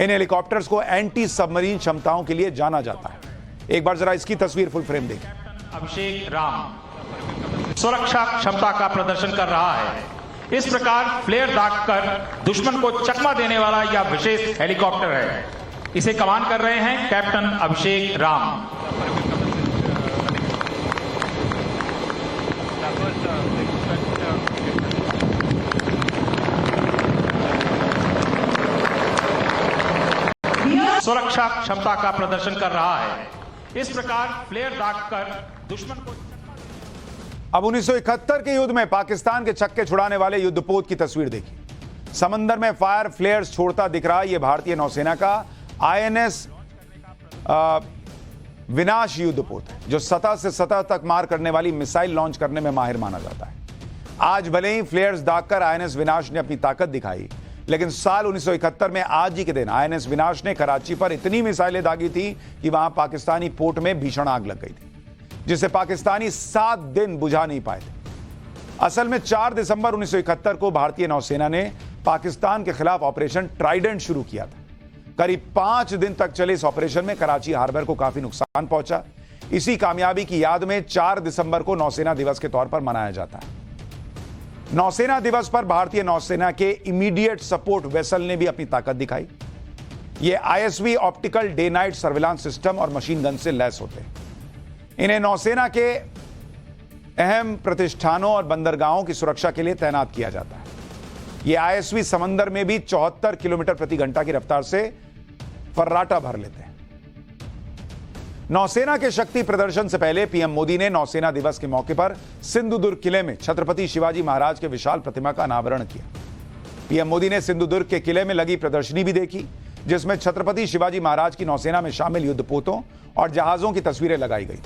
इन हेलीकॉप्टर्स को एंटी सबमरीन क्षमताओं के लिए जाना जाता है। एक बार जरा इसकी तस्वीर फुल फ्रेम देखिए। अभिषेक राम सुरक्षा क्षमता का प्रदर्शन कर रहा है। इस प्रकार फ्लेयर दागकर दुश्मन को चकमा देने वाला यह विशेष हेलीकॉप्टर है। इसे कमान कर रहे हैं कैप्टन अभिषेक राम। सुरक्षा क्षमता का प्रदर्शन कर रहा है। इस प्रकार फ्लेयर दागकर दुश्मन को। अब 1971 के युद्ध में पाकिस्तान के छक्के छुड़ाने वाले युद्धपोत की तस्वीर देखिए। समंदर में फायर फ्लेयर्स छोड़ता दिख रहा यह भारतीय नौसेना का INS विनाश युद्धपोत है, जो सतह से सतह तक मार करने वाली मिसाइल लॉन्च करने में माहिर माना जाता है। आज भले ही फ्लेयर्स दागकर INS विनाश ने अपनी ताकत दिखाई, लेकिन साल 1971 में आज ही के दिन INS विनाश ने कराची पर इतनी मिसाइलें दागी थी कि वहां पाकिस्तानी पोर्ट में भीषण आग लग गई थी, जिसे पाकिस्तानी 7 दिन बुझा नहीं पाए थे। असल में 4 दिसंबर 1971 को भारतीय नौसेना ने पाकिस्तान के खिलाफ ऑपरेशन ट्राइडेंट शुरू किया था। करीब 5 दिन तक चले इस ऑपरेशन में कराची हार्बर को काफी नुकसान पहुंचा। इसी कामयाबी की याद में 4 दिसंबर को नौसेना दिवस के तौर पर मनाया जाता है। नौसेना दिवस पर भारतीय नौसेना के इमीडिएट सपोर्ट वेसल ने भी अपनी ताकत दिखाई। ये ISV optical day night surveillance system और मशीन गन से लैस होते हैं। इन्हें नौसेना के अहम प्रतिष्ठानों और बंदरगाहों की सुरक्षा के लिए तैनात किया जाता है। ये आईएसवी समंदर में भी 74 किलोमीटर प्रति घंटा की रफ्तार से फर्राटा भर लेते हैं। नौसेना के शक्ति प्रदर्शन से पहले पीएम मोदी ने नौसेना दिवस के मौके पर सिंधुदुर्ग किले में छत्रपति शिवाजी महाराज के विशाल प्रतिमा का अनावरण किया। पीएम मोदी ने सिंधुदुर्ग के किले में लगी प्रदर्शनी भी देखी, जिसमें छत्रपति शिवाजी महाराज की नौसेना में शामिल युद्धपोतों और जहाजों की तस्वीरें लगाई गई।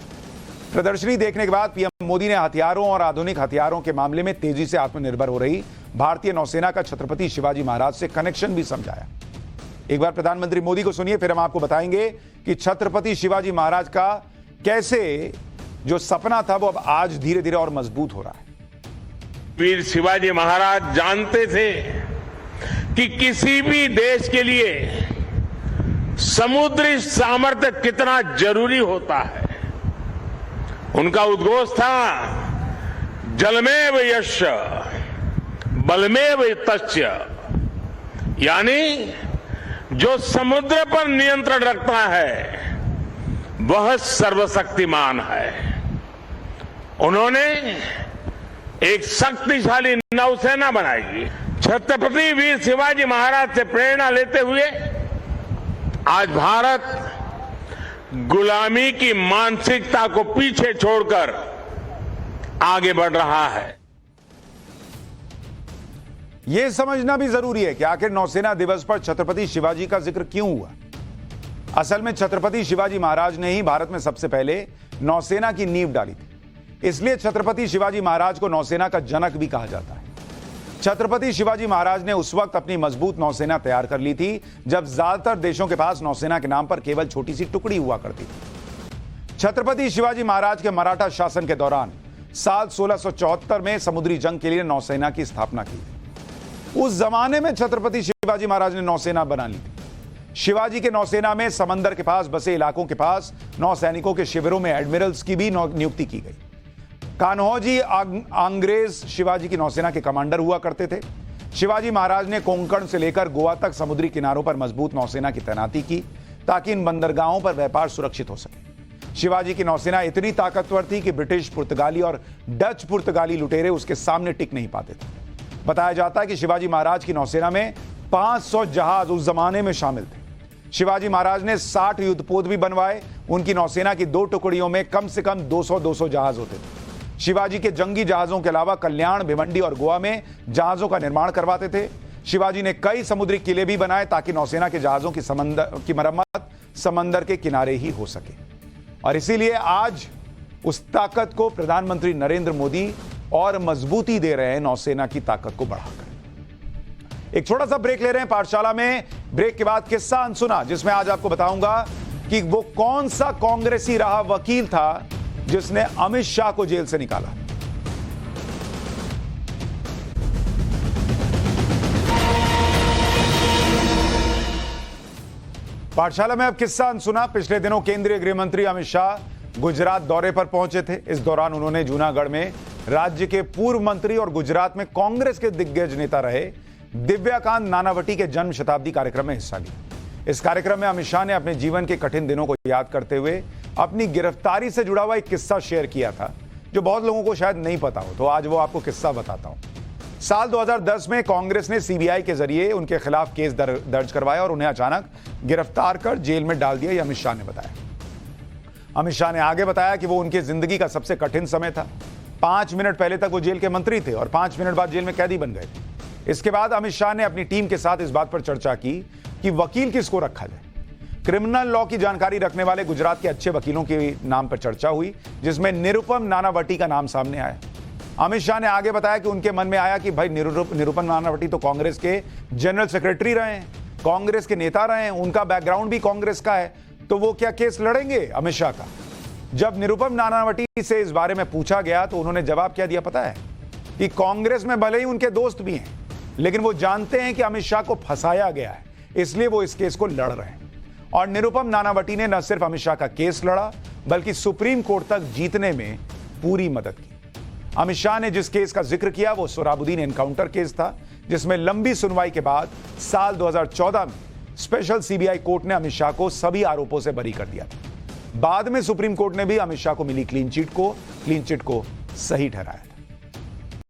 प्रदर्शनी देखने के बाद पीएम मोदी ने हथियारों और आधुनिक हथियारों के मामले में तेजी से आत्मनिर्भर हो रही भारतीय नौसेना का छत्रपति शिवाजी महाराज से कनेक्शन भी समझाया। एक बार प्रधानमंत्री मोदी को सुनिए, फिर हम आपको बताएंगे कि छत्रपति शिवाजी महाराज का कैसे जो सपना था वो अब आज धीरे धीरे और मजबूत हो रहा है। वीर शिवाजी महाराज जानते थे कि किसी भी देश के लिए समुद्री सामर्थ्य कितना जरूरी होता है। उनका उद्घोष था, जलमेव यस्य बलमेव तस्य, यानी जो समुद्र पर नियंत्रण रखता है वह सर्वशक्तिमान है। उन्होंने एक शक्तिशाली नौसेना बनाई। छत्रपति वीर शिवाजी महाराज से प्रेरणा लेते हुए आज भारत गुलामी की मानसिकता को पीछे छोड़कर आगे बढ़ रहा है। यह समझना भी जरूरी है कि आखिर नौसेना दिवस पर छत्रपति शिवाजी का जिक्र क्यों हुआ। असल में छत्रपति शिवाजी महाराज ने ही भारत में सबसे पहले नौसेना की नींव डाली थी, इसलिए छत्रपति शिवाजी महाराज को नौसेना का जनक भी कहा जाता है। छत्रपति शिवाजी महाराज ने उस वक्त अपनी मजबूत नौसेना तैयार कर ली थी जब ज्यादातर देशों के पास नौसेना के नाम पर केवल छोटी सी टुकड़ी हुआ करती थी। छत्रपति शिवाजी महाराज के मराठा शासन के दौरान साल 1674 में समुद्री जंग के लिए नौसेना की स्थापना की थी। उस जमाने में छत्रपति शिवाजी महाराज ने नौसेना बना ली थी। शिवाजी के नौसेना में समंदर के पास बसे इलाकों के पास नौसैनिकों के शिविरों में एडमिरल्स की भी नियुक्ति की गई। कान्होजी अंग्रेज शिवाजी की नौसेना के कमांडर हुआ करते थे। शिवाजी महाराज ने कोंकण से लेकर गोवा तक समुद्री किनारों पर मजबूत नौसेना की तैनाती की ताकि इन बंदरगाहों पर व्यापार सुरक्षित हो सके। शिवाजी की नौसेना इतनी ताकतवर थी कि ब्रिटिश, पुर्तगाली और डच पुर्तगाली लुटेरे उसके सामने टिक नहीं पाते थे। बताया जाता है कि शिवाजी महाराज की नौसेना में 500 जहाज उस जमाने में शामिल थे। शिवाजी महाराज ने 60 युद्धपोत भी बनवाए। उनकी नौसेना की 2 टुकड़ियों में कम से कम 200 जहाज होते थे। शिवाजी के जंगी जहाजों के अलावा कल्याण, भिवंडी और गोवा में जहाजों का निर्माण करवाते थे। शिवाजी ने कई समुद्री किले भी बनाए ताकि नौसेना के जहाजों की मरम्मत समंदर के किनारे ही हो सके। और इसीलिए आज उस ताकत को प्रधानमंत्री नरेंद्र मोदी और मजबूती दे रहे हैं, नौसेना की ताकत को बढ़ाकर। एक छोटा सा ब्रेक ले रहे हैं पाठशाला में। ब्रेक के बाद किस्सा अनसुना, जिसमें आज आपको बताऊंगा कि वो कौन सा कांग्रेसी रहा वकील था जिसने अमित शाह को जेल से निकाला। पाठशाला में अब किस्सा अनसुना। पिछले दिनों केंद्रीय गृह मंत्री अमित शाह गुजरात दौरे पर पहुंचे थे। इस दौरान उन्होंने जूनागढ़ में राज्य के पूर्व मंत्री और गुजरात में कांग्रेस के दिग्गज नेता रहे दिव्याकांत नानावटी के जन्म शताब्दी कार्यक्रम में हिस्सा लिया। इस कार्यक्रम में अमित शाह ने अपने जीवन के कठिन दिनों को याद करते हुए अपनी गिरफ्तारी से जुड़ा हुआ एक किस्सा शेयर किया था, जो बहुत लोगों को शायद नहीं पता हो। तो आज वो आपको किस्सा बताता हूं। साल 2010 में कांग्रेस ने सीबीआई के जरिए उनके खिलाफ केस दर्ज करवाया और उन्हें अचानक गिरफ्तार कर जेल में डाल दिया, यह अमित शाह ने बताया। अमित शाह ने आगे बताया कि वो उनकी जिंदगी का सबसे कठिन समय था। 5 मिनट पहले तक वो जेल के मंत्री थे और 5 मिनट बाद जेल में कैदी बन गए थे। इसके बाद अमित शाह ने अपनी टीम के साथ इस बात पर चर्चा की कि वकील किसको रखा जाए। क्रिमिनल लॉ की जानकारी रखने वाले गुजरात के अच्छे वकीलों के नाम पर चर्चा हुई, जिसमें निरुपम नानावटी का नाम सामने आया। अमित शाह ने आगे बताया कि उनके मन में आया कि भाई निरुपम नानावटी तो कांग्रेस के जनरल सेक्रेटरी रहे हैं, कांग्रेस के नेता रहे हैं, उनका बैकग्राउंड भी कांग्रेस का है, तो वो क्या केस लड़ेंगे अमित शाह का। जब निरुपम नानावटी से इस बारे में पूछा गया तो उन्होंने जवाब क्या दिया पता है, कि कांग्रेस में भले ही उनके दोस्त भी हैं, लेकिन वो जानते हैं कि अमित शाह को फंसाया गया है, इसलिए वो इस केस को लड़ रहे हैं। और निरुपम नानावटी ने न सिर्फ अमित शाह का केस लड़ा, बल्कि सुप्रीम कोर्ट तक जीतने में पूरी मदद की। अमित शाह ने जिस केस का जिक्र किया वो सोहराबुद्दीन एनकाउंटर केस था, जिसमें लंबी सुनवाई के बाद साल 2014 में स्पेशल सीबीआई कोर्ट ने अमित शाह को सभी आरोपों से बरी कर दिया था। बाद में सुप्रीम कोर्ट ने भी अमित शाह को मिली क्लीन चिट को सही ठहराया।